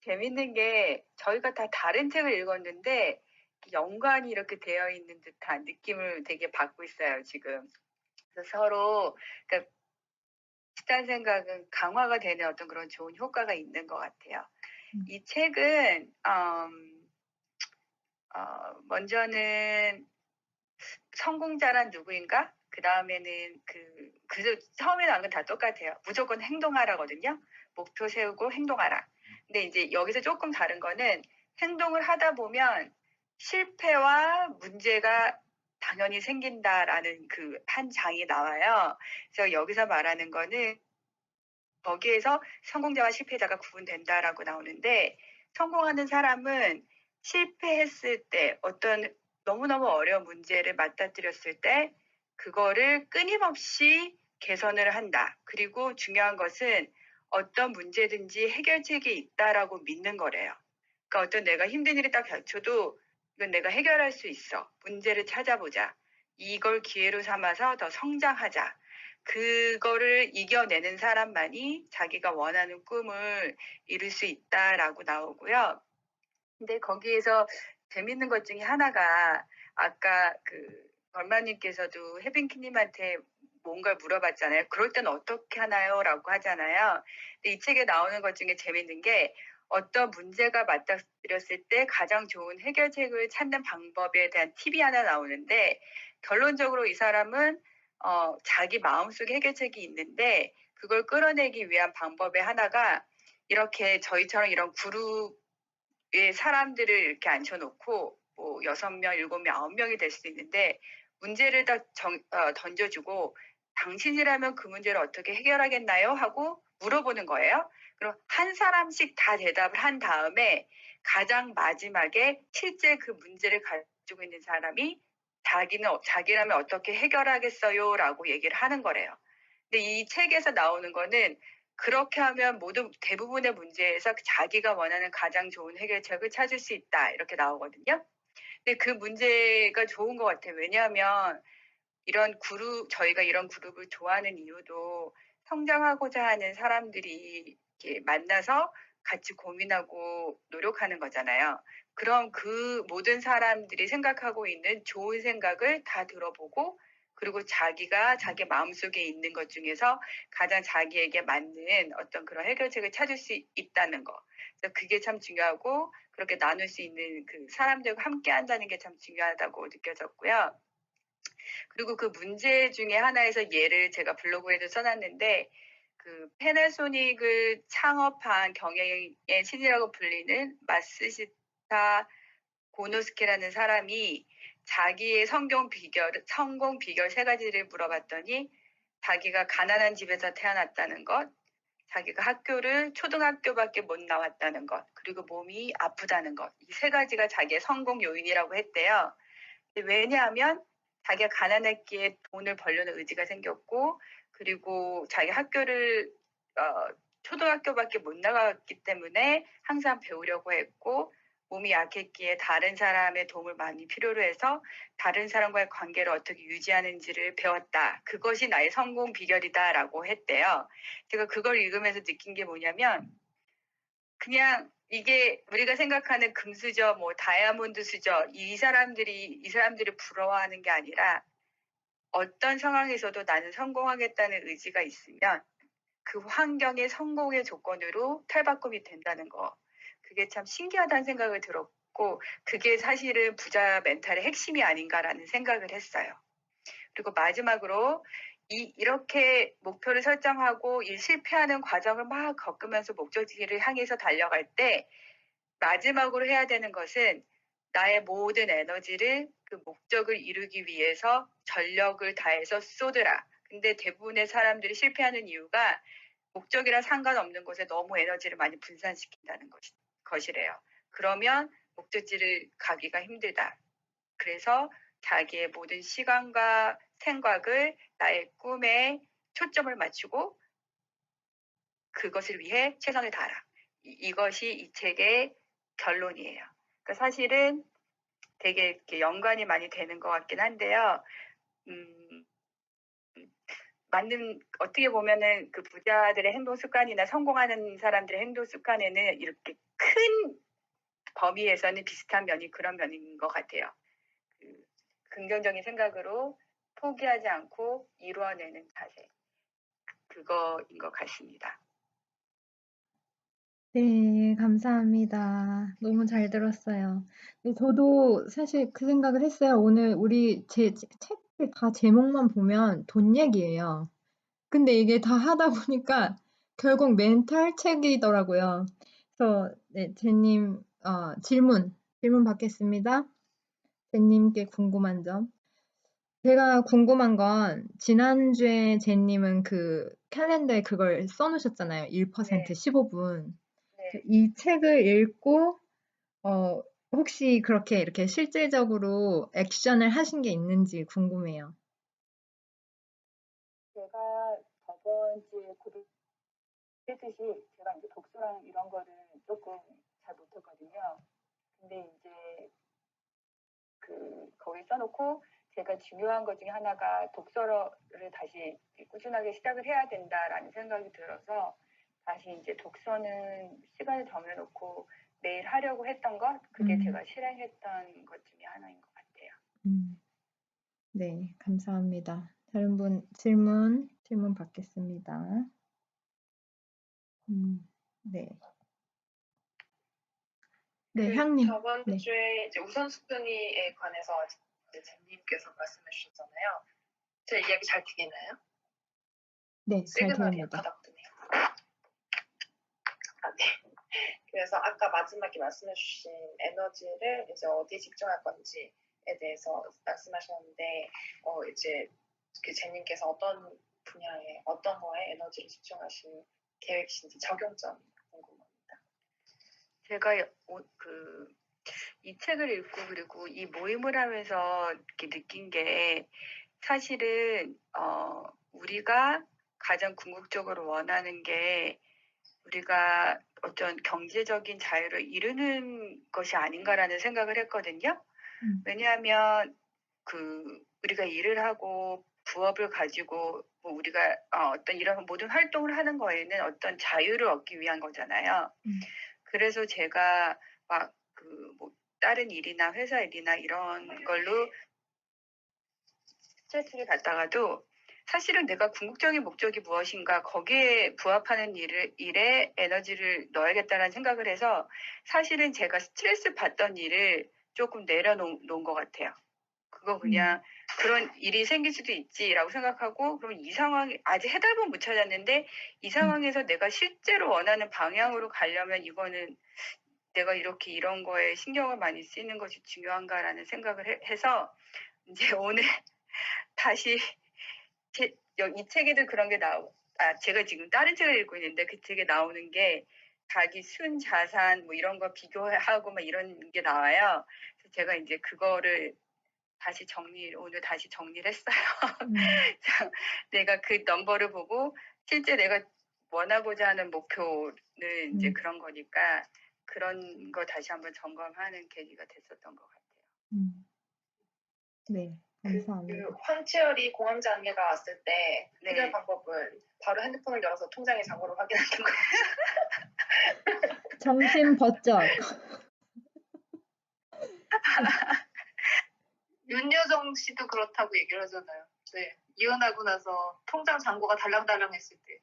D: 재밌는 게 저희가 다 다른 책을 읽었는데 연관이 이렇게 되어 있는 듯한 느낌을 되게 받고 있어요, 지금. 그래서 서로 그러니까 비슷한 생각은 강화가 되는 어떤 그런 좋은 효과가 있는 것 같아요. 이 책은 먼저는 성공자란 누구인가? 그 다음에는 처음에 나온 건 다 똑같아요. 무조건 행동하라거든요. 목표 세우고 행동하라. 근데 이제 여기서 조금 다른 거는 행동을 하다 보면 실패와 문제가 당연히 생긴다라는 그 한 장이 나와요. 그래서 여기서 말하는 거는 거기에서 성공자와 실패자가 구분된다라고 나오는데 성공하는 사람은 실패했을 때 어떤 너무너무 어려운 문제를 맞닥뜨렸을 때 그거를 끊임없이 개선을 한다. 그리고 중요한 것은 어떤 문제든지 해결책이 있다라고 믿는 거래요. 그러니까 어떤 내가 힘든 일이 딱 닥쳐도 이건 내가 해결할 수 있어. 문제를 찾아보자. 이걸 기회로 삼아서 더 성장하자. 그거를 이겨내는 사람만이 자기가 원하는 꿈을 이룰 수 있다라고 나오고요. 근데 거기에서 재밌는 것 중에 하나가 아까 얼마님께서도 혜빈키님한테 뭔가를 물어봤잖아요. 그럴 땐 어떻게 하나요? 라고 하잖아요. 근데 이 책에 나오는 것 중에 재밌는 게 어떤 문제가 맞닥뜨렸을 때 가장 좋은 해결책을 찾는 방법에 대한 팁이 하나 나오는데 결론적으로 이 사람은 자기 마음속에 해결책이 있는데 그걸 끌어내기 위한 방법의 하나가 이렇게 저희처럼 이런 그룹의 사람들을 이렇게 앉혀놓고 뭐 6명, 7명, 9명이 될 수 있는데 문제를 딱 던져주고 당신이라면 그 문제를 어떻게 해결하겠나요? 하고 물어보는 거예요. 그럼 한 사람씩 다 대답을 한 다음에 가장 마지막에 실제 그 문제를 가지고 있는 사람이 자기라면 어떻게 해결하겠어요? 라고 얘기를 하는 거래요. 근데 이 책에서 나오는 거는 그렇게 하면 대부분의 문제에서 자기가 원하는 가장 좋은 해결책을 찾을 수 있다. 이렇게 나오거든요. 근데 그 문제가 좋은 것 같아요. 왜냐하면 저희가 이런 그룹을 좋아하는 이유도 성장하고자 하는 사람들이 이렇게 만나서 같이 고민하고 노력하는 거잖아요. 그럼 그 모든 사람들이 생각하고 있는 좋은 생각을 다 들어보고 그리고 자기가 자기 마음속에 있는 것 중에서 가장 자기에게 맞는 어떤 그런 해결책을 찾을 수 있다는 거. 그래서 그게 참 중요하고 그렇게 나눌 수 있는 그 사람들과 함께 한다는 게 참 중요하다고 느껴졌고요. 그리고 그 문제 중에 하나에서 예를 제가 블로그에도 써놨는데 그 패나소닉을 창업한 경영의 신이라고 불리는 마스시타 고노스케라는 사람이 자기의 성공 비결 3가지를 물어봤더니 자기가 가난한 집에서 태어났다는 것, 자기가 학교를 초등학교밖에 못 나왔다는 것, 그리고 몸이 아프다는 것, 이 3가지가 자기의 성공 요인이라고 했대요. 왜냐하면 자기가 가난했기에 돈을 벌려는 의지가 생겼고 그리고 자기 학교를 초등학교밖에 못 나갔기 때문에 항상 배우려고 했고 몸이 약했기에 다른 사람의 도움을 많이 필요로 해서 다른 사람과의 관계를 어떻게 유지하는지를 배웠다. 그것이 나의 성공 비결이다라고 했대요. 제가 그걸 읽으면서 느낀 게 뭐냐면 그냥 이게 우리가 생각하는 금수저, 뭐 다이아몬드 수저 이 사람들을 부러워하는 게 아니라 어떤 상황에서도 나는 성공하겠다는 의지가 있으면 그 환경의 성공의 조건으로 탈바꿈이 된다는 거. 그게 참 신기하다는 생각을 들었고 그게 사실은 부자 멘탈의 핵심이 아닌가라는 생각을 했어요. 그리고 마지막으로 이렇게 목표를 설정하고 이 실패하는 과정을 막 겪으면서 목적지를 향해서 달려갈 때 마지막으로 해야 되는 것은 나의 모든 에너지를 그 목적을 이루기 위해서 전력을 다해서 쏟으라. 근데 대부분의 사람들이 실패하는 이유가 목적이랑 상관없는 곳에 너무 에너지를 많이 분산시킨다는 것이래요. 그러면 목적지를 가기가 힘들다. 그래서 자기의 모든 시간과 생각을 나의 꿈에 초점을 맞추고 그것을 위해 최선을 다하라. 이것이 이 책의 결론이에요. 그러니까 사실은 되게 이렇게 연관이 많이 되는 것 같긴 한데요. 어떻게 보면은 그 부자들의 행동 습관이나 성공하는 사람들의 행동 습관에는 이렇게 큰 범위에서는 비슷한 면이 그런 면인 것 같아요. 긍정적인 생각으로 포기하지 않고 이루어내는 자세. 그거인 것 같습니다.
A: 네, 감사합니다. 너무 잘 들었어요. 네, 저도 사실 그 생각을 했어요. 오늘 우리 책들 다 제목만 보면 돈 얘기예요. 근데 이게 다 하다 보니까 결국 멘탈 책이더라고요. 그래서 네, 제님 질문 받겠습니다. 제님께 궁금한 점. 제가 궁금한 건 지난주에 제님은 그 캘린더에 그걸 써놓으셨잖아요. 1% 15분.
D: 네.
A: 이 책을 읽고 혹시 그렇게 이렇게 실질적으로 액션을 하신 게 있는지 궁금해요.
D: 제가 저번 주에 고백했듯이 제가 이제 독서랑 이런 거를 조금 잘 못했거든요. 근데 이제 거기 써놓고 제가 중요한 것 중에 하나가 독서를 다시 꾸준하게 시작을 해야 된다라는 생각이 들어서 다시 이제 독서는 시간을 정해놓고 매일 하려고 했던 것, 그게 제가 실행했던 것 중에 하나인 것 같아요.
A: 네, 감사합니다. 다른 분 질문 받겠습니다. 네. 네, 향님.
B: 저번
A: 네.
B: 주에 이제 우선순위에 관해서 이제 젠님께서 말씀해 주셨잖아요. 제 이야기 잘 들리나요?
A: 네, 잘
B: 시그널이
A: 들립니다.
B: 가닥드네요. 네. 그래서 아까 마지막에 말씀해 주신 에너지를 이제 어디에 집중할 건지에 대해서 말씀하셨는데 이제 그 제님께서 어떤 분야에 어떤 거에 에너지를 집중하실 계획이신지 적용점이 궁금합니다.
D: 제가 이 책을 읽고 그리고 이 모임을 하면서 이렇게 느낀 게 사실은 우리가 가장 궁극적으로 원하는 게 우리가 어떤 경제적인 자유를 이루는 것이 아닌가라는 생각을 했거든요. 왜냐하면 우리가 일을 하고 부업을 가지고 뭐 우리가 어떤 이런 모든 활동을 하는 거에는 어떤 자유를 얻기 위한 거잖아요. 그래서 제가 막 뭐 다른 일이나 회사 일이나 이런 걸로 스트레스를 받다가도 사실은 내가 궁극적인 목적이 무엇인가 거기에 부합하는 일에 에너지를 넣어야겠다는 생각을 해서 사실은 제가 스트레스 받던 일을 조금 내려놓은 것 같아요. 그거 그냥 그런 일이 생길 수도 있지라고 생각하고 그럼 이 상황이 아직 해답은 못 찾았는데 이 상황에서 내가 실제로 원하는 방향으로 가려면 이거는 내가 이렇게 이런 거에 신경을 많이 쓰이는 것이 중요한가라는 생각을 해서 이제 오늘 다시 이 책에도 그런 게 제가 지금 다른 책을 읽고 있는데 그 책에 나오는 게 자기 순 자산 뭐 이런 거 비교하고 막 이런 게 나와요. 그래서 제가 이제 그거를 오늘 다시 정리를 했어요. 내가 그 넘버를 보고 실제 내가 원하고자 하는 목표는 이제 그런 거니까 그런 거 다시 한번 점검하는 계기가 됐었던 것 같아요.
A: 네, 감사합니다.
B: 황치열이 공황장애가 왔을 때 해결 방법은 바로 핸드폰을 열어서 통장의 잔고를 확인하는 거예요.
A: 정신 번쩍.
B: 윤여정 씨도 그렇다고 얘기를 하잖아요. 네, 이혼하고 나서 통장 잔고가 달랑달랑했을 때.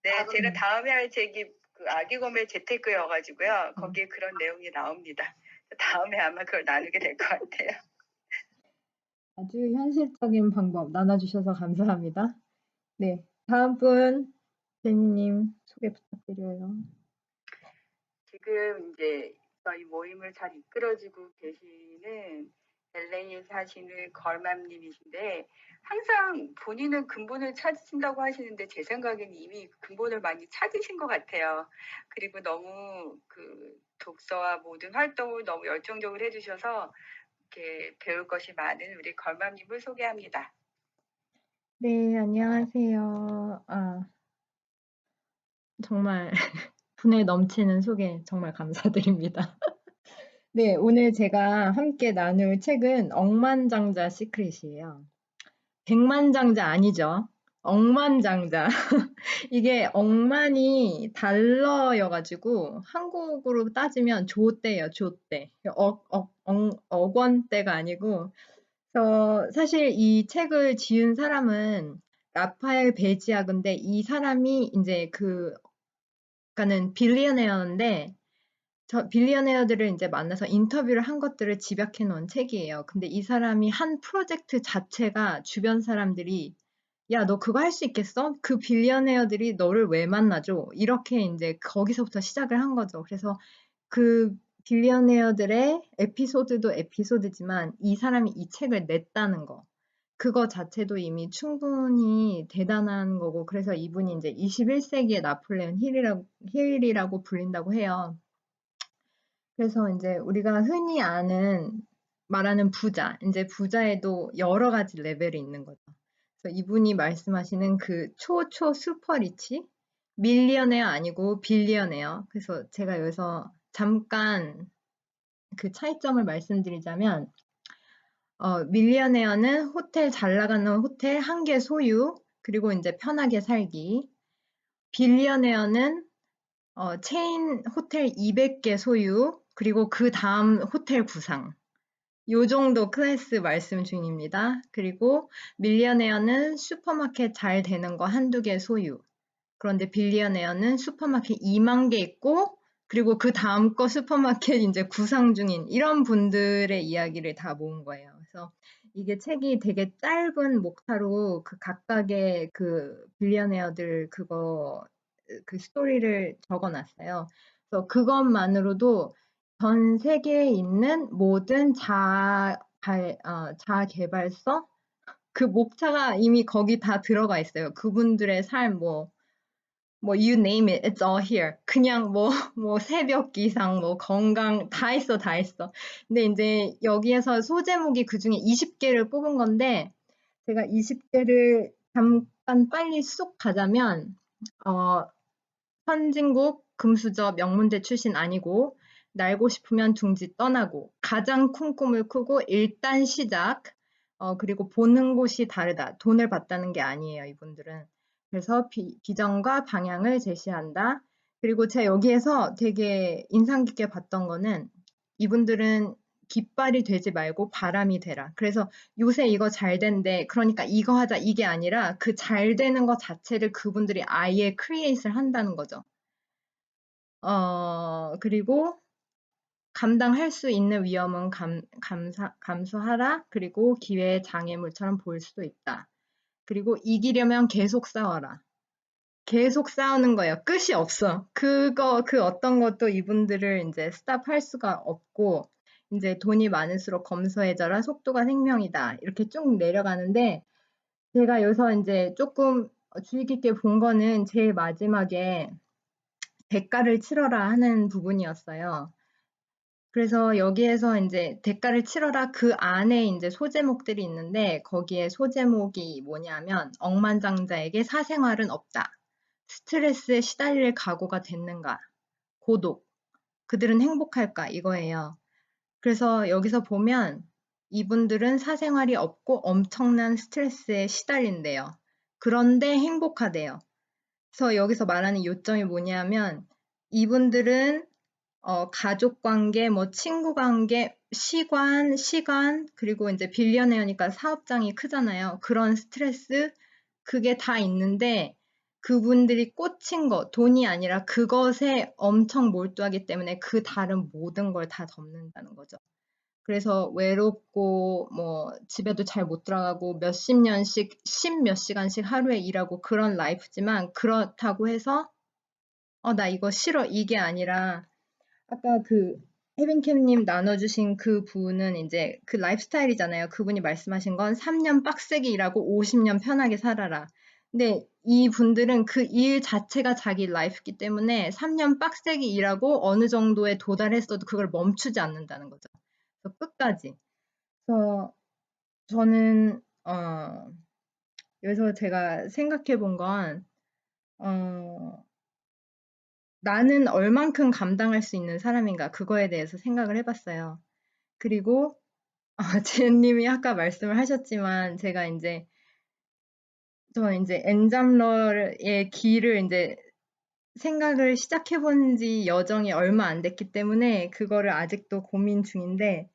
D: 네, 제가 다음에 할 책이 그 아기곰의 재테크여가지고요. 거기에 그런 내용이 나옵니다. 다음에 아마 그걸 나누게 될 것 같아요.
A: 아주 현실적인 방법 나눠주셔서 감사합니다. 네, 다음 분 제니님 소개 부탁드려요.
D: 지금 이제 저희 모임을 잘 이끌어주고 계시는 LA에 사시는 걸맘님이신데 항상 본인은 근본을 찾으신다고 하시는데 제 생각에는 이미 근본을 많이 찾으신 것 같아요. 그리고 너무 독서와 모든 활동을 너무 열정적으로 해주셔서 이렇게 배울 것이 많은 우리 걸맘님을 소개합니다.
A: 네, 안녕하세요. 정말 분에 넘치는 소개 정말 감사드립니다. 네, 오늘 제가 함께 나눌 책은 억만장자 시크릿이에요. 백만장자 아니죠. 억만장자. 이게 억만이 달러여가지고 한국으로 따지면 조대예요, 조대. 억 원대가 아니고. 그래서 사실 이 책을 지은 사람은 라파엘 베지아그인데 이 사람이 이제 그러니까는 빌리어네어인데 빌리어네어들을 이제 만나서 인터뷰를 한 것들을 집약해 놓은 책이에요. 근데 이 사람이 한 프로젝트 자체가 주변 사람들이 야, 너 그거 할 수 있겠어? 그 빌리어네어들이 너를 왜 만나줘? 이렇게 이제 거기서부터 시작을 한 거죠. 그래서 그 빌리어네어들의 에피소드도 에피소드지만 이 사람이 이 책을 냈다는 거. 그거 자체도 이미 충분히 대단한 거고, 그래서 이분이 이제 21세기의 나폴레온 힐이라고 불린다고 해요. 그래서 이제 우리가 흔히 말하는 부자, 이제 부자에도 여러 가지 레벨이 있는 거죠. 그래서 이분이 말씀하시는 그 초초 슈퍼리치 밀리어네어 아니고 빌리어네어. 그래서 제가 여기서 잠깐 그 차이점을 말씀드리자면 밀리어네어는 호텔 잘 나가는 호텔 한 개 소유 그리고 이제 편하게 살기. 빌리어네어는 체인 호텔 200개 소유 그리고 그 다음 호텔 구상. 요 정도 클래스 말씀 중입니다. 그리고 밀리어네어는 슈퍼마켓 잘 되는 거 한두 개 소유. 그런데 빌리어네어는 슈퍼마켓 2만 개 있고 그리고 그 다음 거 슈퍼마켓 이제 구상 중인 이런 분들의 이야기를 다 모은 거예요. 그래서 이게 책이 되게 짧은 목타로 그 각각의 그 빌리어네어들 그거 그 스토리를 적어놨어요. 그래서 그것만으로도 전 세계에 있는 모든 자개발서 그 목차가 이미 거기 다 들어가 있어요. 그분들의 삶, 뭐 you name it, it's all here. 그냥 뭐 새벽 기상, 뭐 건강, 다 있어, 다 있어. 근데 이제 여기에서 소제목이 그 중에 20개를 뽑은 건데, 제가 20개를 잠깐 빨리 쑥 가자면, 선진국, 금수저, 명문대 출신 아니고, 날고 싶으면 둥지 떠나고, 가장 큰 꿈을 꾸고, 일단 시작, 그리고 보는 곳이 다르다. 돈을 받다는 게 아니에요, 이분들은. 그래서 비전과 방향을 제시한다. 그리고 제가 여기에서 되게 인상 깊게 봤던 거는 이분들은 깃발이 되지 말고 바람이 되라. 그래서 요새 이거 잘 된대. 그러니까 이거 하자. 이게 아니라 그 잘 되는 것 자체를 그분들이 아예 크리에이트를 한다는 거죠. 그리고 감당할 수 있는 위험은 감수하라. 그리고 기회의 장애물처럼 보일 수도 있다. 그리고 이기려면 계속 싸워라. 계속 싸우는 거예요. 끝이 없어. 그 어떤 것도 이분들을 이제 스탑할 수가 없고, 이제 돈이 많을수록 검소해져라. 속도가 생명이다. 이렇게 쭉 내려가는데, 제가 여기서 이제 조금 주의 깊게 본 거는 제일 마지막에 대가를 치러라 하는 부분이었어요. 그래서 여기에서 이제 대가를 치러라 그 안에 이제 소제목들이 있는데 거기에 소제목이 뭐냐면 억만장자에게 사생활은 없다. 스트레스에 시달릴 각오가 됐는가? 고독. 그들은 행복할까? 이거예요. 그래서 여기서 보면 이분들은 사생활이 없고 엄청난 스트레스에 시달린대요. 그런데 행복하대요. 그래서 여기서 말하는 요점이 뭐냐면 이분들은 가족 관계, 뭐 친구 관계, 시간, 그리고 이제 빌리어네어니까 사업장이 크잖아요. 그런 스트레스, 그게 다 있는데 그분들이 꽂힌 거, 돈이 아니라 그것에 엄청 몰두하기 때문에 그 다른 모든 걸 다 덮는다는 거죠. 그래서 외롭고 뭐 집에도 잘 못 들어가고 몇십 년씩, 십몇 시간씩 하루에 일하고 그런 라이프지만 그렇다고 해서 나 이거 싫어 이게 아니라 아까 그 혜빈캠님 나눠주신 그 분은 이제 그 라이프스타일이잖아요. 그분이 말씀하신 건 3년 빡세게 일하고 50년 편하게 살아라. 근데 이 분들은 그 일 자체가 자기 라이프이기 때문에 3년 빡세게 일하고 어느 정도에 도달했어도 그걸 멈추지 않는다는 거죠. 그래서 끝까지. 그래서 저는 여기서 제가 생각해 본 건 나는 얼만큼 감당할 수 있는 사람인가 그거에 대해서 생각을 해봤어요. 그리고 지은님이 아까 말씀을 하셨지만 제가 저 이제 엔잡러의 길을 이제 생각을 시작해 본 지 여정이 얼마 안 됐기 때문에 그거를 아직도 고민 중인데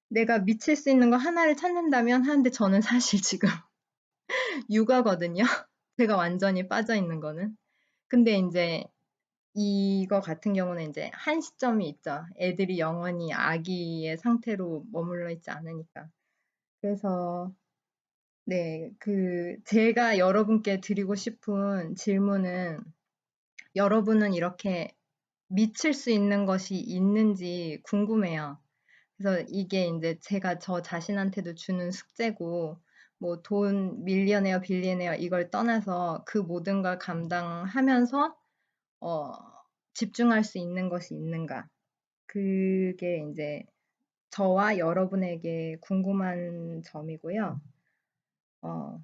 A: 내가 미칠 수 있는 거 하나를 찾는다면 하는데 저는 사실 지금 육아거든요. 제가 완전히 빠져 있는 거는. 근데 이제 이거 같은 경우는 이제 한 시점이 있죠. 애들이 영원히 아기의 상태로 머물러 있지 않으니까. 그래서 네, 제가 여러분께 드리고 싶은 질문은 여러분은 이렇게 미칠 수 있는 것이 있는지 궁금해요. 그래서 이게 이제 제가 저 자신한테도 주는 숙제고, 뭐 돈, 밀리어네어, 빌리어네어 이걸 떠나서 그 모든 걸 감당하면서 어, 집중할 수 있는 것이 있는가? 그게 이제 저와 여러분에게 궁금한 점이고요. 어,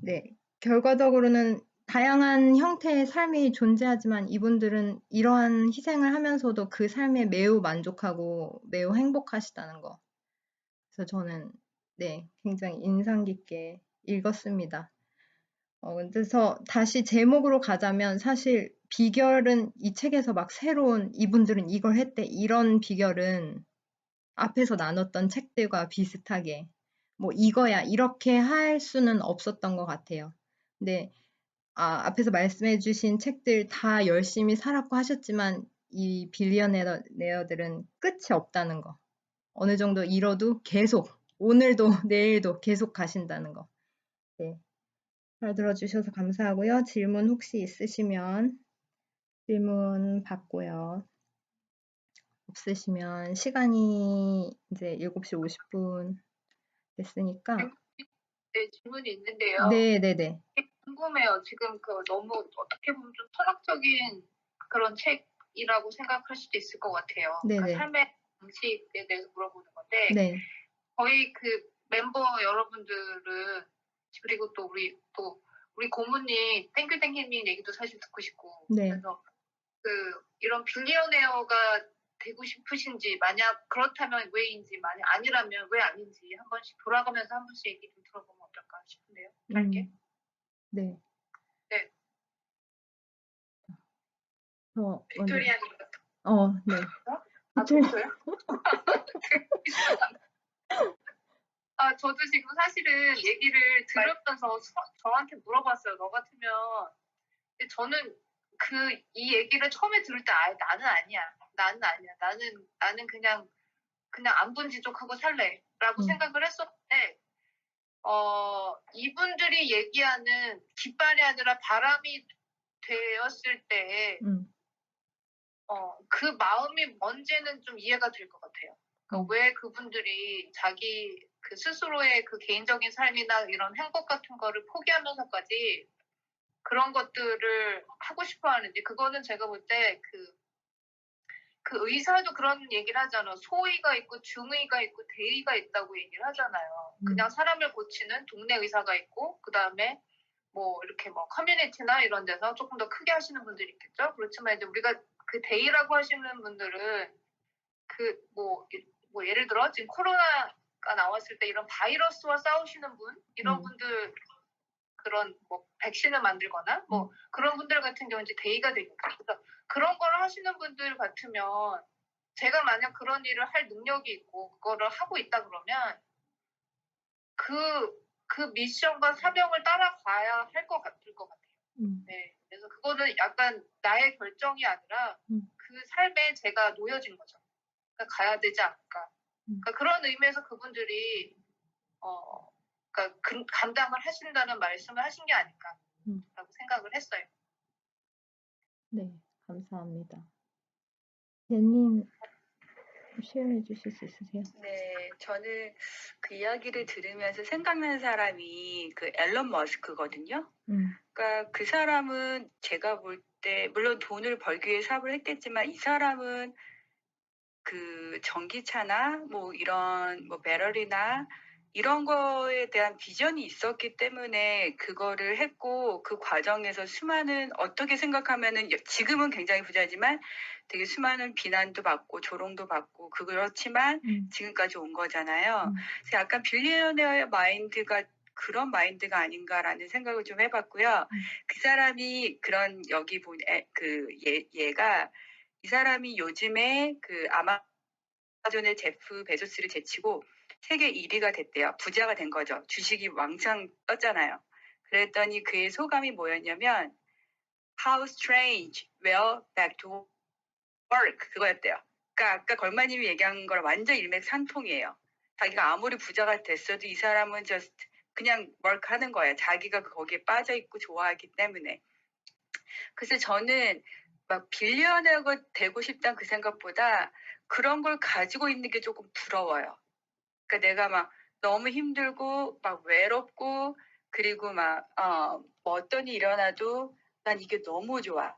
A: 네. 결과적으로는 다양한 형태의 삶이 존재하지만 이분들은 이러한 희생을 하면서도 그 삶에 매우 만족하고 매우 행복하시다는 거. 그래서 저는 네, 굉장히 인상 깊게 읽었습니다. 그래서 다시 제목으로 가자면 사실 비결은 이 책에서 막 새로운 이분들은 이걸 했대 이런 비결은 앞에서 나눴던 책들과 비슷하게 뭐 이거야 이렇게 할 수는 없었던 것 같아요. 근데 앞에서 말씀해 주신 책들 다 열심히 살았고 하셨지만 이 빌리어네어들은 끝이 없다는 거. 어느 정도 이뤄도 계속 오늘도 내일도 계속 가신다는 거. 네. 잘 들어주셔서 감사하고요. 질문 혹시 있으시면 질문 받고요. 없으시면 시간이 이제 7시 50분 됐으니까
B: 네, 질문이 있는데요.
A: 네네네.
B: 궁금해요. 지금 너무 어떻게 보면 좀 철학적인 그런 책이라고 생각할 수도 있을 것 같아요. 그러니까
A: 네네.
B: 삶의 방식에 대해서 물어보는 건데
A: 네.
B: 저희 멤버 여러분들은 그리고 또 우리 고모님 땡큐님 얘기도 사실 듣고 싶고
A: 네.
B: 그래서 이런 빌리어네어가 되고 싶으신지 만약 그렇다면 왜인지 만약 아니라면 왜 아닌지 한 번씩 돌아가면서 한 번씩 얘기 좀 들어보면 어떨까 싶은데요. 짧게.
A: 네.
B: 네.
A: 빅토리아님. 네.
B: 저도요? 저도 지금 사실은 얘기를 들으면서 저한테 물어봤어요. 너 같으면. 근데 저는 이 얘기를 처음에 들을 때 나는 아니야. 나는 아니야. 나는 그냥 안분지족하고 살래라고 생각을 했었는데 이분들이 얘기하는 깃발이 아니라 바람이 되었을 때 그 마음이 뭔지는 좀 이해가 될 것 같아요. 그러니까 왜 그분들이 자기 스스로의 개인적인 삶이나 이런 행복 같은 거를 포기하면서까지 그런 것들을 하고 싶어 하는지 그거는 제가 볼 때 의사도 그런 얘기를 하잖아요. 소의가 있고 중의가 있고 대의가 있다고 얘기를 하잖아요. 그냥 사람을 고치는 동네 의사가 있고 그다음에 뭐 이렇게 뭐 커뮤니티나 이런 데서 조금 더 크게 하시는 분들이 있겠죠. 그렇지만 이제 우리가 대의라고 하시는 분들은 뭐 예를 들어 지금 코로나가 나왔을 때 이런 바이러스와 싸우시는 분 이런 분들 그런 뭐 백신을 만들거나 뭐 그런 분들 같은 경우 이제 대의가 되니까 그래서 그런 걸 하시는 분들 같으면 제가 만약 그런 일을 할 능력이 있고 그거를 하고 있다 그러면 그 미션과 사명을 따라가야 할 것 같을 것 같아요. 네, 그래서 그거는 약간 나의 결정이 아니라 그 삶에 제가 놓여진 거죠. 그러니까 가야 되지 않을까. 그러니까 그런 의미에서 그분들이 그러니까 감당을 하신다는 말씀을 하신 게 아닐까라고 생각을 했어요.
A: 네, 감사합니다. 예님 쉐어해 주실 수 있으세요?
D: 네, 저는 그 이야기를 들으면서 생각나는 사람이 앨런 머스크거든요. 그러니까 그 사람은 제가 볼 때 물론 돈을 벌기 위해 사업을 했겠지만 이 사람은 전기차나 뭐 이런 뭐 배터리나 이런 거에 대한 비전이 있었기 때문에 그거를 했고 그 과정에서 수많은 어떻게 생각하면은 지금은 굉장히 부자지만 되게 수많은 비난도 받고 조롱도 받고 그렇지만 지금까지 온 거잖아요. 그래서 약간 빌리어네어의 마인드가 그런 마인드가 아닌가라는 생각을 좀 해봤고요. 그 사람이 그런 여기 본 얘가 이 사람이 요즘에 아마존의 제프 베조스를 제치고 세계 1위가 됐대요. 부자가 된 거죠. 주식이 왕창 떴잖아요. 그랬더니 그의 소감이 뭐였냐면 How strange, well, back to work 그거였대요. 그러니까 아까 걸마님이 얘기한 거랑 완전 일맥상통이에요. 자기가 아무리 부자가 됐어도 이 사람은 just 그냥 work 하는 거예요. 자기가 거기에 빠져있고 좋아하기 때문에. 그래서 저는 막 빌리어너가 되고 싶다는 그 생각보다 그런 걸 가지고 있는 게 조금 부러워요. 그러니까 내가 막 너무 힘들고 막 외롭고 그리고 막 뭐 어떤 일이 일어나도 난 이게 너무 좋아.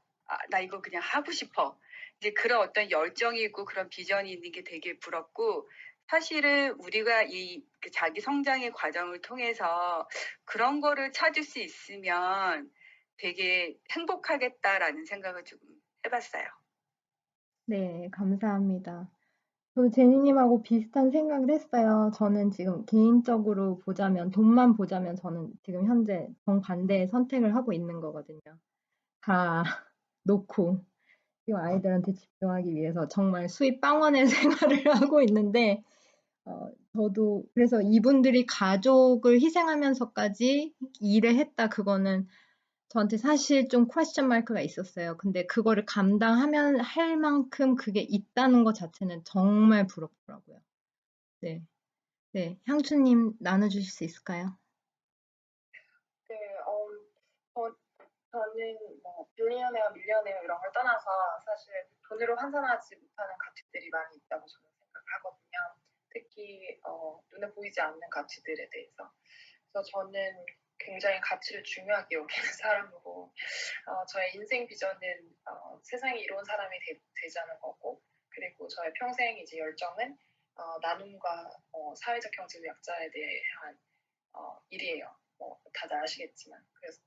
D: 나 이거 그냥 하고 싶어. 이제 그런 어떤 열정이 있고 그런 비전이 있는 게 되게 부럽고 사실은 우리가 그 자기 성장의 과정을 통해서 그런 거를 찾을 수 있으면 되게 행복하겠다라는 생각을 조금 해봤어요.
A: 네, 감사합니다. 저도 제니님하고 비슷한 생각을 했어요. 저는 지금 개인적으로 보자면, 돈만 보자면 저는 지금 현재 정반대의 선택을 하고 있는 거거든요. 다 놓고 이 아이들한테 집중하기 위해서 정말 수입 빵원의 생활을 하고 있는데, 저도 그래서 이분들이 가족을 희생하면서까지 일을 했다, 그거는 저한테 사실 좀 퀘스천 마크가 있었어요. 근데 그거를 감당하면 할 만큼 그게 있다는 것 자체는 정말 부럽더라고요. 네. 네. 향수님 나눠주실 수 있을까요?
B: 네, 저는 뭐 빌리언웨어, 밀리언웨어 이런 걸 떠나서 사실 돈으로 환산하지 못하는 가치들이 많이 있다고 저는 생각을 하거든요. 특히 눈에 보이지 않는 가치들에 대해서. 그래서 저는 굉장히 가치를 중요하게 여기는 사람이고 저의 인생 비전은 세상에 이로운 사람이 되자는 거고, 그리고 저의 평생 이제 열정은 나눔과 사회적 경제적 약자에 대한 일이에요. 다들 아시겠지만. 그래서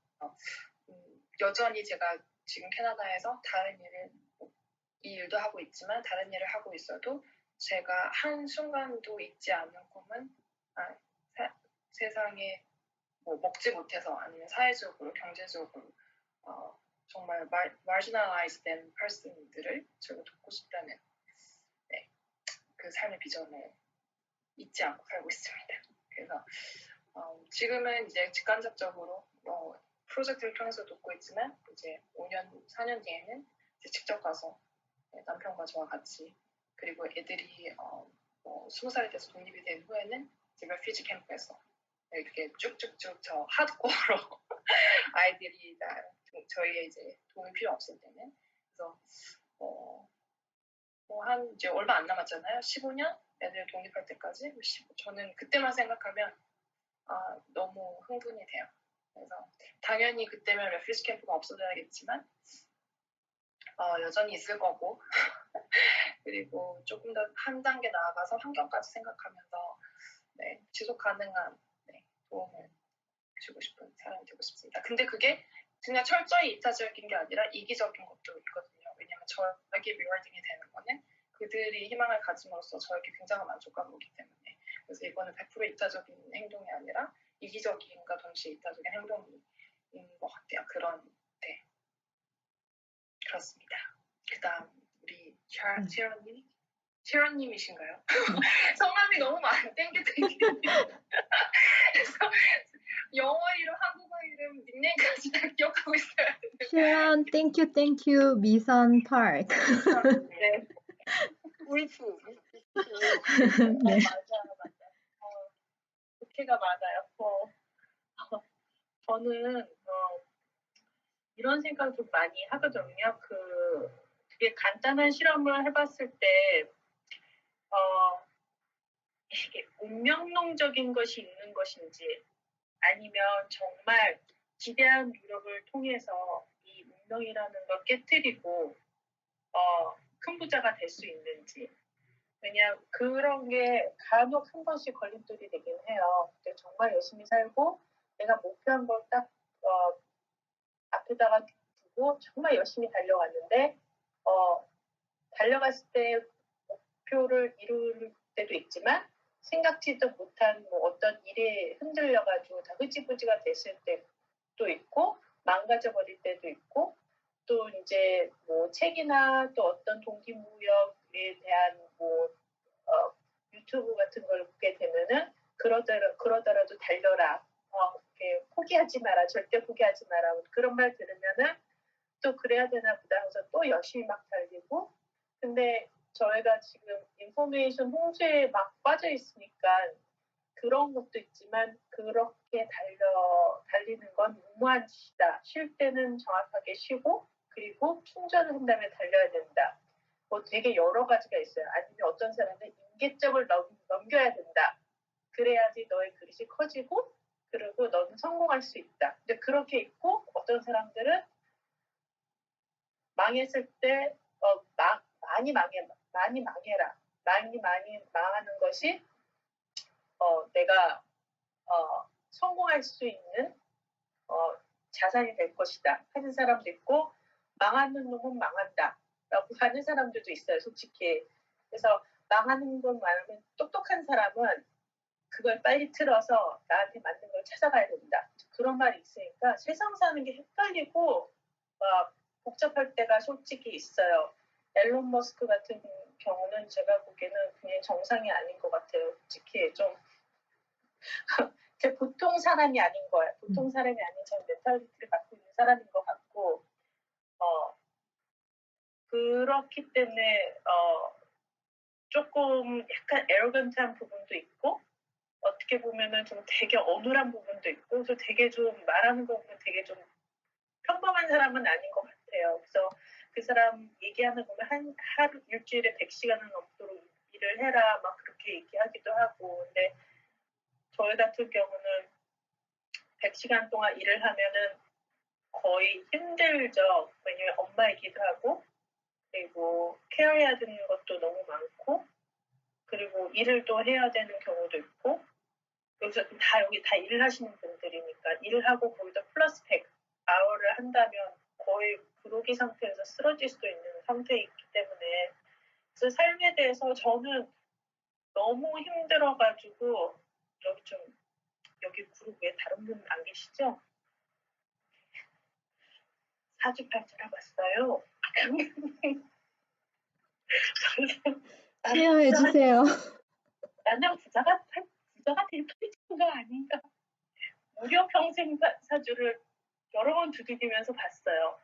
B: 여전히 제가 지금 캐나다에서 다른 일을 이 일도 하고 있지만 다른 일을 하고 있어도 제가 한 순간도 잊지 않는 꿈은 세상에 먹지 못해서 아니면 사회적으로 경제적으로 정말 marginalized 된 person들을 제가 돕고 싶다는 그 삶의 비전을 잊지 않고 살고 있습니다. 그래서 지금은 이제 직간접적으로 프로젝트를 통해서 돕고 있지만 이제 5년, 4년 뒤에는 이제 직접 가서 남편과 저와 같이, 그리고 애들이 20살이 돼서 독립이 된 후에는 이제 레퓨지 캠프에서 이렇게 쭉쭉쭉 저 하드코어로 아이들이 다 저희의 이제 도움이 필요 없을 때는, 그래서 한 이제 얼마 안 남았잖아요. 15년 애들 독립할 때까지. 저는 그때만 생각하면 너무 흥분이 돼요. 그래서 당연히 그때면 레퓨지 캠프가 없어져야겠지만 여전히 있을 거고 그리고 조금 더 한 단계 나아가서 환경까지 생각하면서 지속 가능한 도움을 주고 싶은 사람이 되고 싶습니다. 근데 그게 그냥 철저히 이타적인 게 아니라 이기적인 것도 있거든요. 왜냐하면 저에게 리워딩이 되는 거는 그들이 희망을 가짐으로써 저에게 굉장한 만족감이 오기 때문에. 그래서 이거는 100% 이타적인 행동이 아니라 이기적인과 동시에 이타적인 행동인 것 같아요. 그렇습니다. 그 다음 우리 채런님? 채런님이신가요? 성함이 너무 많아. 땡큐. 그래서 영어 이름, 한국어 이름, 닉네임까지 다 기억하고 있어요.
A: Sharon, thank you, 미선 파크.
B: 네. 울프.
A: 네.
B: 맞아. 국회가 많아요. 저는 이런 생각 좀 많이 하거든요. 되게 간단한 실험을 해봤을 때 이게 운명론적인 것이 있는 것인지, 아니면 정말 기대한 노력을 통해서 이 운명이라는 걸 깨뜨리고 큰 부자가 될 수 있는지. 왜냐하면 그런 게 간혹 한 번씩 걸림돌이 되긴 해요. 근데 정말 열심히 살고 내가 목표한 걸 딱 앞에다가 두고 정말 열심히 달려갔는데 달려갔을 때 목표를 이룰 때도 있지만 생각지도 못한 어떤 일에 흔들려가지고 다 흐지부지가 됐을 때도 있고, 망가져 버릴 때도 있고, 또 이제 책이나 또 어떤 동기부여에 대한 유튜브 같은 걸 보게 되면은 그러더라도 달려라, 이렇게 포기하지 마라, 절대 포기하지 마라, 그런 말 들으면은 또 그래야 되나 보다 해서 또 열심히 막 달리고. 근데 저희가 지금 인포메이션 홍수에 막 빠져 있으니까 그런 것도 있지만, 그렇게 달리는 건 무모한 짓이다. 쉴 때는 정확하게 쉬고, 그리고 충전을 한 다음에 달려야 된다. 되게 여러 가지가 있어요. 아니면 어떤 사람은 임계점을 넘겨야 된다. 그래야지 너의 그릇이 커지고, 그리고 너는 성공할 수 있다. 근데 그렇게 있고, 어떤 사람들은 망했을 때 많이 망해라. 많이 망하는 것이 내가 성공할 수 있는 자산이 될 것이다 하는 사람도 있고, 망하는 놈은 망한다 라고 하는 사람들도 있어요, 솔직히. 그래서 망하는 건 말하면 똑똑한 사람은 그걸 빨리 틀어서 나한테 맞는 걸 찾아가야 된다, 그런 말이 있으니까 세상 사는 게 헷갈리고 막 복잡할 때가 솔직히 있어요. 앨런 머스크 같은 경우는 제가 보기에는 그냥 정상이 아닌 것 같아요. 솔직히 좀 보통 사람이 아닌 거예요. 보통 사람이 아닌 전 멘탈리티를 갖고 있는 사람인 것 같고, 그렇기 때문에 조금 약간 에러건트한 부분도 있고, 어떻게 보면은 좀 되게 어눌한 부분도 있고, 그래서 되게 좀 말하는 거 보면 되게 좀 평범한 사람은 아닌 것 같아요. 그래서 그 사람 얘기하는 거 보면 하루 일주일에 100시간은 넘도록 일을 해라 막 그렇게 얘기하기도 하고, 근데 저희 같은 경우는 100시간 동안 일을 하면은 거의 힘들죠. 왜냐면 엄마이기도 하고, 그리고 케어해야 되는 것도 너무 많고, 그리고 일을 또 해야 되는 경우도 있고, 여기서 여기 다 일을 하시는 분들이니까 일을 하고 거기다 플러스 100아워를 한다면 거의 불호기 상태에서 쓰러질 수도 있는 상태에 있기 때문에, 그래서 삶에 대해서 저는 너무 힘들어가지고, 여기 그룹 왜 다른 분 안 계시죠? 사주팔자라고 왔어요.
A: 케어해 주세요.
B: 나는 부자가 될 뿐인가 아닌가. 무려 평생 사주를 여러 번 두들기면서 봤어요.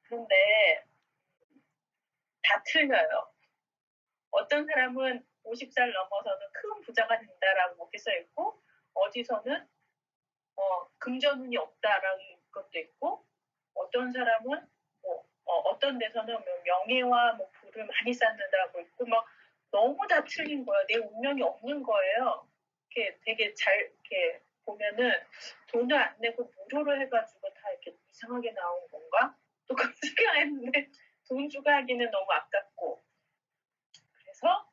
B: 그런데 다 틀려요. 어떤 사람은 50살 넘어서는 큰 부자가 된다라고 그렇게 써있고, 어디서는 금전운이 없다라는 것도 있고, 어떤 사람은 어떤 데서는 명예와 부를 많이 쌓는다고 있고, 막 너무 다 틀린 거예요. 내 운명이 없는 거예요. 이렇게 되게 잘 이렇게 보면은 돈을 안 내고 무료로 해가지고 다 이렇게 이상하게 나온 건가? 또 그런 생각했는데 돈 주고 하기는 너무 아깝고, 그래서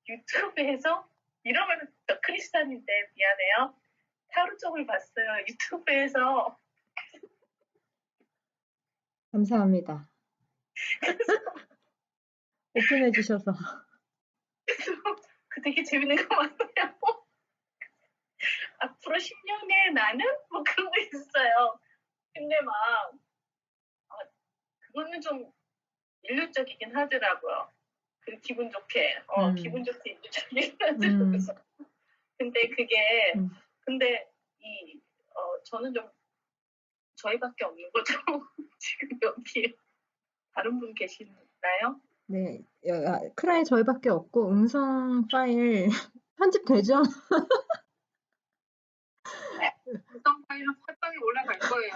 B: 유튜브에서 이러면 더 크리스찬인데 미안해요. 타로 쪽을 봤어요. 유튜브에서.
A: 감사합니다. 오픈해 주셔서.
B: 그 되게 재밌는 거 많아요. 앞으로 10년에 나는 뭐 그런 거 있어요. 근데 막 그거는 좀 일률적이긴 하더라고요. 그 기분 좋게 기분 좋게 일률적이긴 하더라고요. 근데 그게 근데 저는 좀 저희밖에 없는 거죠. 지금 여기에 다른 분 계시나요?
A: 네, 크라이 저희밖에 없고 음성 파일 편집되죠?
B: 음성 파일은 팟빵에 올라갈 거예요.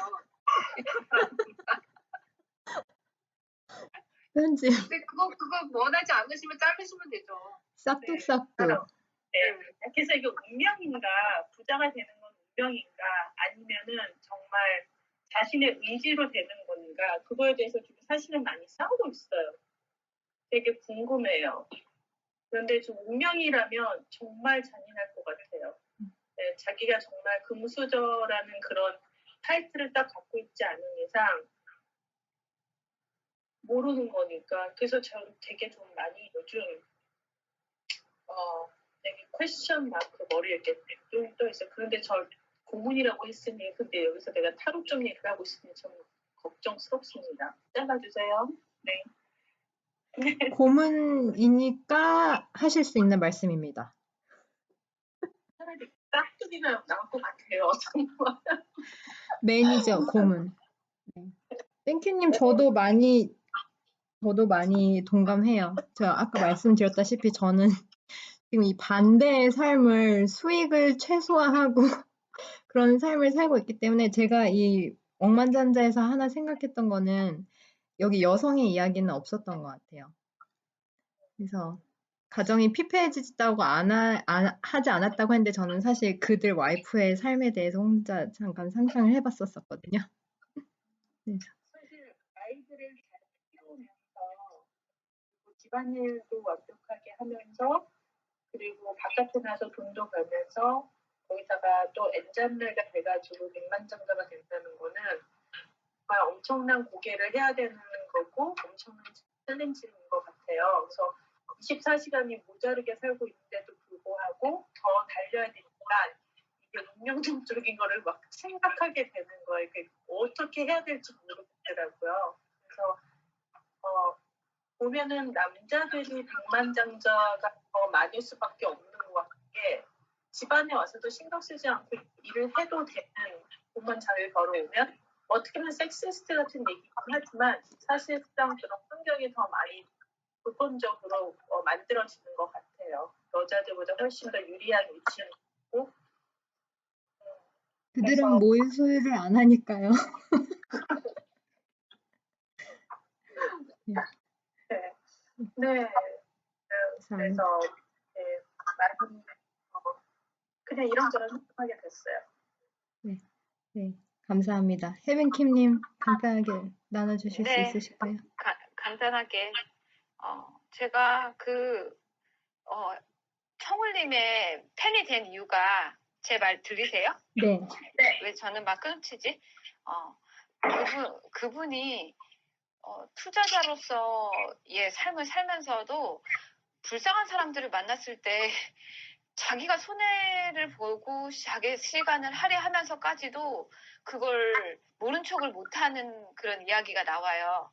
A: 편집
B: 근데 그거 원하지 않으시면 자르시면 되죠.
A: 싹둑싹둑.
B: 네. 그래서 이게 운명인가, 부자가 되는 건 운명인가, 아니면은 정말 자신의 의지로 되는 건가, 그거에 대해서 지금 사실은 많이 싸우고 있어요. 되게 궁금해요. 그런데 좀 운명이라면 정말 잔인할 것 같아요. 네, 자기가 정말 금수저라는 그런 타이틀을 딱 갖고 있지 않은 이상 모르는 거니까. 그래서 저는 되게 좀 많이 요즘 되게 퀘스천 마크 머리에 이렇게 또 있어요. 그런데 저 고문이라고 했으니, 근데 여기서 내가 타로 좀 얘기를 하고 있으니 좀 걱정스럽습니다. 잘라주세요. 네.
A: 고문이니까 하실 수 있는 말씀입니다.
B: 차라리 깍두기가 나올 것 같아요. 정말.
A: 매니저 고문. 네. 땡큐님 저도 많이 동감해요. 제가 아까 말씀드렸다시피 저는 지금 이 반대의 삶을 수익을 최소화하고 그런 삶을 살고 있기 때문에 제가 이 억만장자에서 하나 생각했던 거는 여기 여성의 이야기는 없었던 것 같아요. 그래서 가정이 피폐해지다고 하지 않았다고 했는데 저는 사실 그들 와이프의 삶에 대해서 혼자 잠깐 상상을 해봤었거든요. 네.
B: 사실 아이들을 잘 키우면서 집안일도 완벽하게 하면서 그리고 바깥에 나서 돈도 벌면서 거기다가 또 엔잡러가 돼가지고 백만장자가 된다는 거는 정말 엄청난 고개를 해야 되는 거고 엄청난 챌린지인 것 같아요. 그래서 24시간이 모자르게 살고 있는데도 불구하고 더 달려야 되니까 이게 운명적인 거를 막 생각하게 되는 거예요. 어떻게 해야 될지 모르겠더라고요. 그래서 보면은 남자들이 백만장자가 더 많을 수밖에 없는 것 같은 게 집안에 와서도 신경 쓰지 않고 일을 해도 되는 돈만 잘 벌어오면 어떻게 보면 섹시스트 같은 얘기긴 하지만 사실상 그런 환경이 더 많이 보편적으로 만들어지는 것 같아요. 여자들보다 훨씬 더 유리한 위치는 있고
A: 그들은
B: 그래서
A: 모유수유를 안 하니까요. 네.
B: 네, 네. 그래서 네, 많이 그냥 이런저런 생각하게 됐어요.
A: 네, 감사합니다. 혜빈킴님 간단하게 나눠주실 수
C: 네.
A: 있으실까요?
C: 간단하게 제가 청울님의 팬이 된 이유가 제 말 들리세요?
A: 네.
C: 왜 저는 막 끊치지? 그분이 투자자로서의 삶을 살면서도 불쌍한 사람들을 만났을 때 자기가 손해를 보고 자기 시간을 할애하면서까지도 그걸 모른 척을 못하는 그런 이야기가 나와요.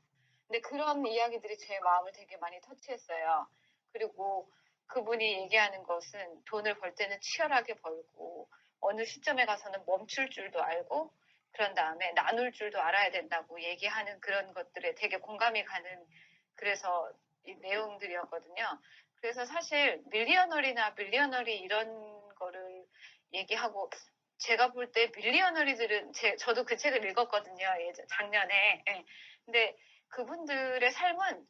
C: 근데 그런 이야기들이 제 마음을 되게 많이 터치했어요. 그리고 그분이 얘기하는 것은 돈을 벌 때는 치열하게 벌고 어느 시점에 가서는 멈출 줄도 알고 그런 다음에 나눌 줄도 알아야 된다고 얘기하는 그런 것들에 되게 공감이 가는 그래서 이 내용들이었거든요. 그래서 사실 밀리어너리 이런 거를 얘기하고 제가 볼 때 밀리어너리들은 저도 그 책을 읽었거든요. 작년에. 예. 근데 그분들의 삶은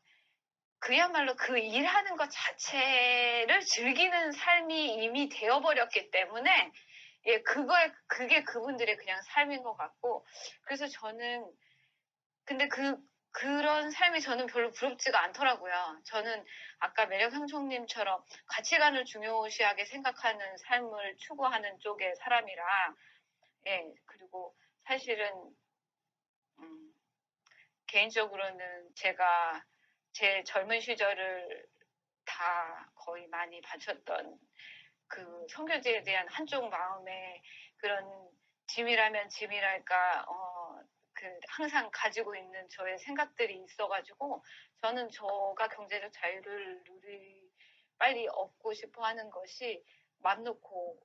C: 그야말로 그 일하는 것 자체를 즐기는 삶이 이미 되어버렸기 때문에 예, 그게 그분들의 그냥 삶인 것 같고 그래서 저는 근데 그런 삶이 저는 별로 부럽지가 않더라고요. 저는 아까 매력형성님처럼 가치관을 중요시하게 생각하는 삶을 추구하는 쪽의 사람이라, 예, 그리고 사실은, 개인적으로는 제가 제 젊은 시절을 다 거의 많이 바쳤던 그 선교제에 대한 한쪽 마음에 그런 짐이라면 짐이랄까, 항상 가지고 있는 저의 생각들이 있어가지고 저는 저가 경제적 자유를 빨리 얻고 싶어 하는 것이 맘 놓고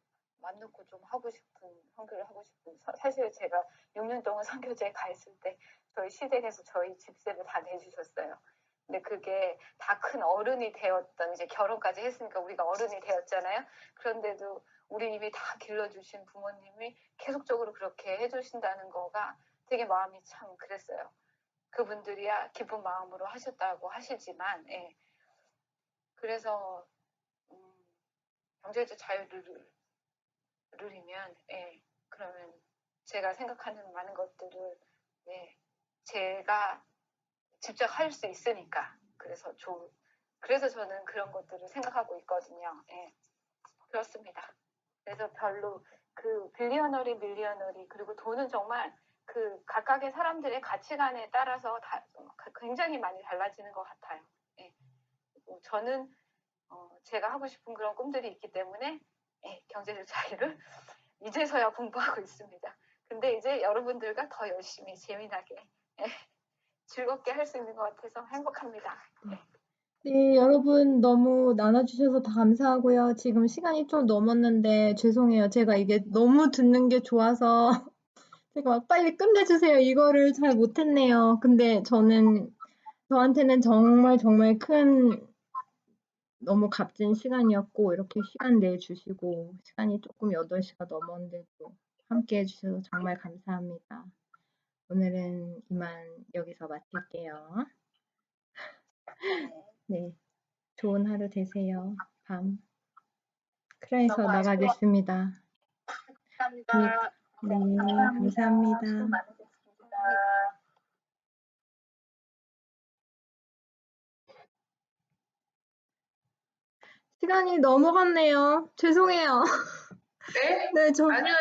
C: 좀 하고 싶은 선교를 하고 싶은 사실 제가 6년 동안 선교제에 가 있을 때 저희 시댁에서 저희 집세를 다 내주셨어요. 근데 그게 다 큰 어른이 되었던 이제 결혼까지 했으니까 우리가 어른이 되었잖아요. 그런데도 우리 입이 다 길러주신 부모님이 계속적으로 그렇게 해주신다는 거가 되게 마음이 참 그랬어요. 그분들이야 기쁜 마음으로 하셨다고 하시지만, 예. 그래서 경제적 자유를 누리면, 예, 그러면 제가 생각하는 많은 것들을, 예, 제가 직접 할 수 있으니까 그래서 저는 그런 것들을 생각하고 있거든요. 예, 그렇습니다. 그래서 별로 그 빌리어너리, 밀리어너리 그리고 돈은 정말 그 각각의 사람들의 가치관에 따라서 굉장히 많이 달라지는 것 같아요. 예. 저는 제가 하고 싶은 그런 꿈들이 있기 때문에 예, 경제적 자유를 이제서야 공부하고 있습니다. 근데 이제 여러분들과 더 열심히 재미나게 예, 즐겁게 할 수 있는 것 같아서 행복합니다.
A: 네, 여러분 너무 나눠주셔서 다 감사하고요. 지금 시간이 좀 넘었는데 죄송해요. 제가 이게 너무 듣는 게 좋아서 제가 막 빨리 끝내주세요. 이거를 잘 못했네요. 근데 저한테는 정말 정말 너무 값진 시간이었고 이렇게 시간 내주시고 시간이 조금 8시가 넘었는데도 함께 해주셔서 정말 감사합니다. 오늘은 이만 여기서 마칠게요. 네, 좋은 하루 되세요. 밤 크라에서 나가겠습니다.
B: 감사합니다.
A: 네, 감사합니다.
B: 수고 많으셨습니다.
A: 시간이 넘어갔네요. 죄송해요.
B: 네?
A: 네,
B: 아니요.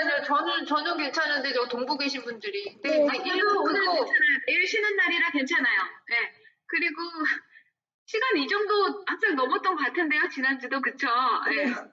B: 저는 괜찮은데 저 동부 계신 분들이.
A: 네.
B: 오늘 괜찮아요.
E: 내일 쉬는 날이라 괜찮아요. 네. 그리고 시간 이 정도 항상 넘었던 것 같은데요. 지난주도 그쵸? 네.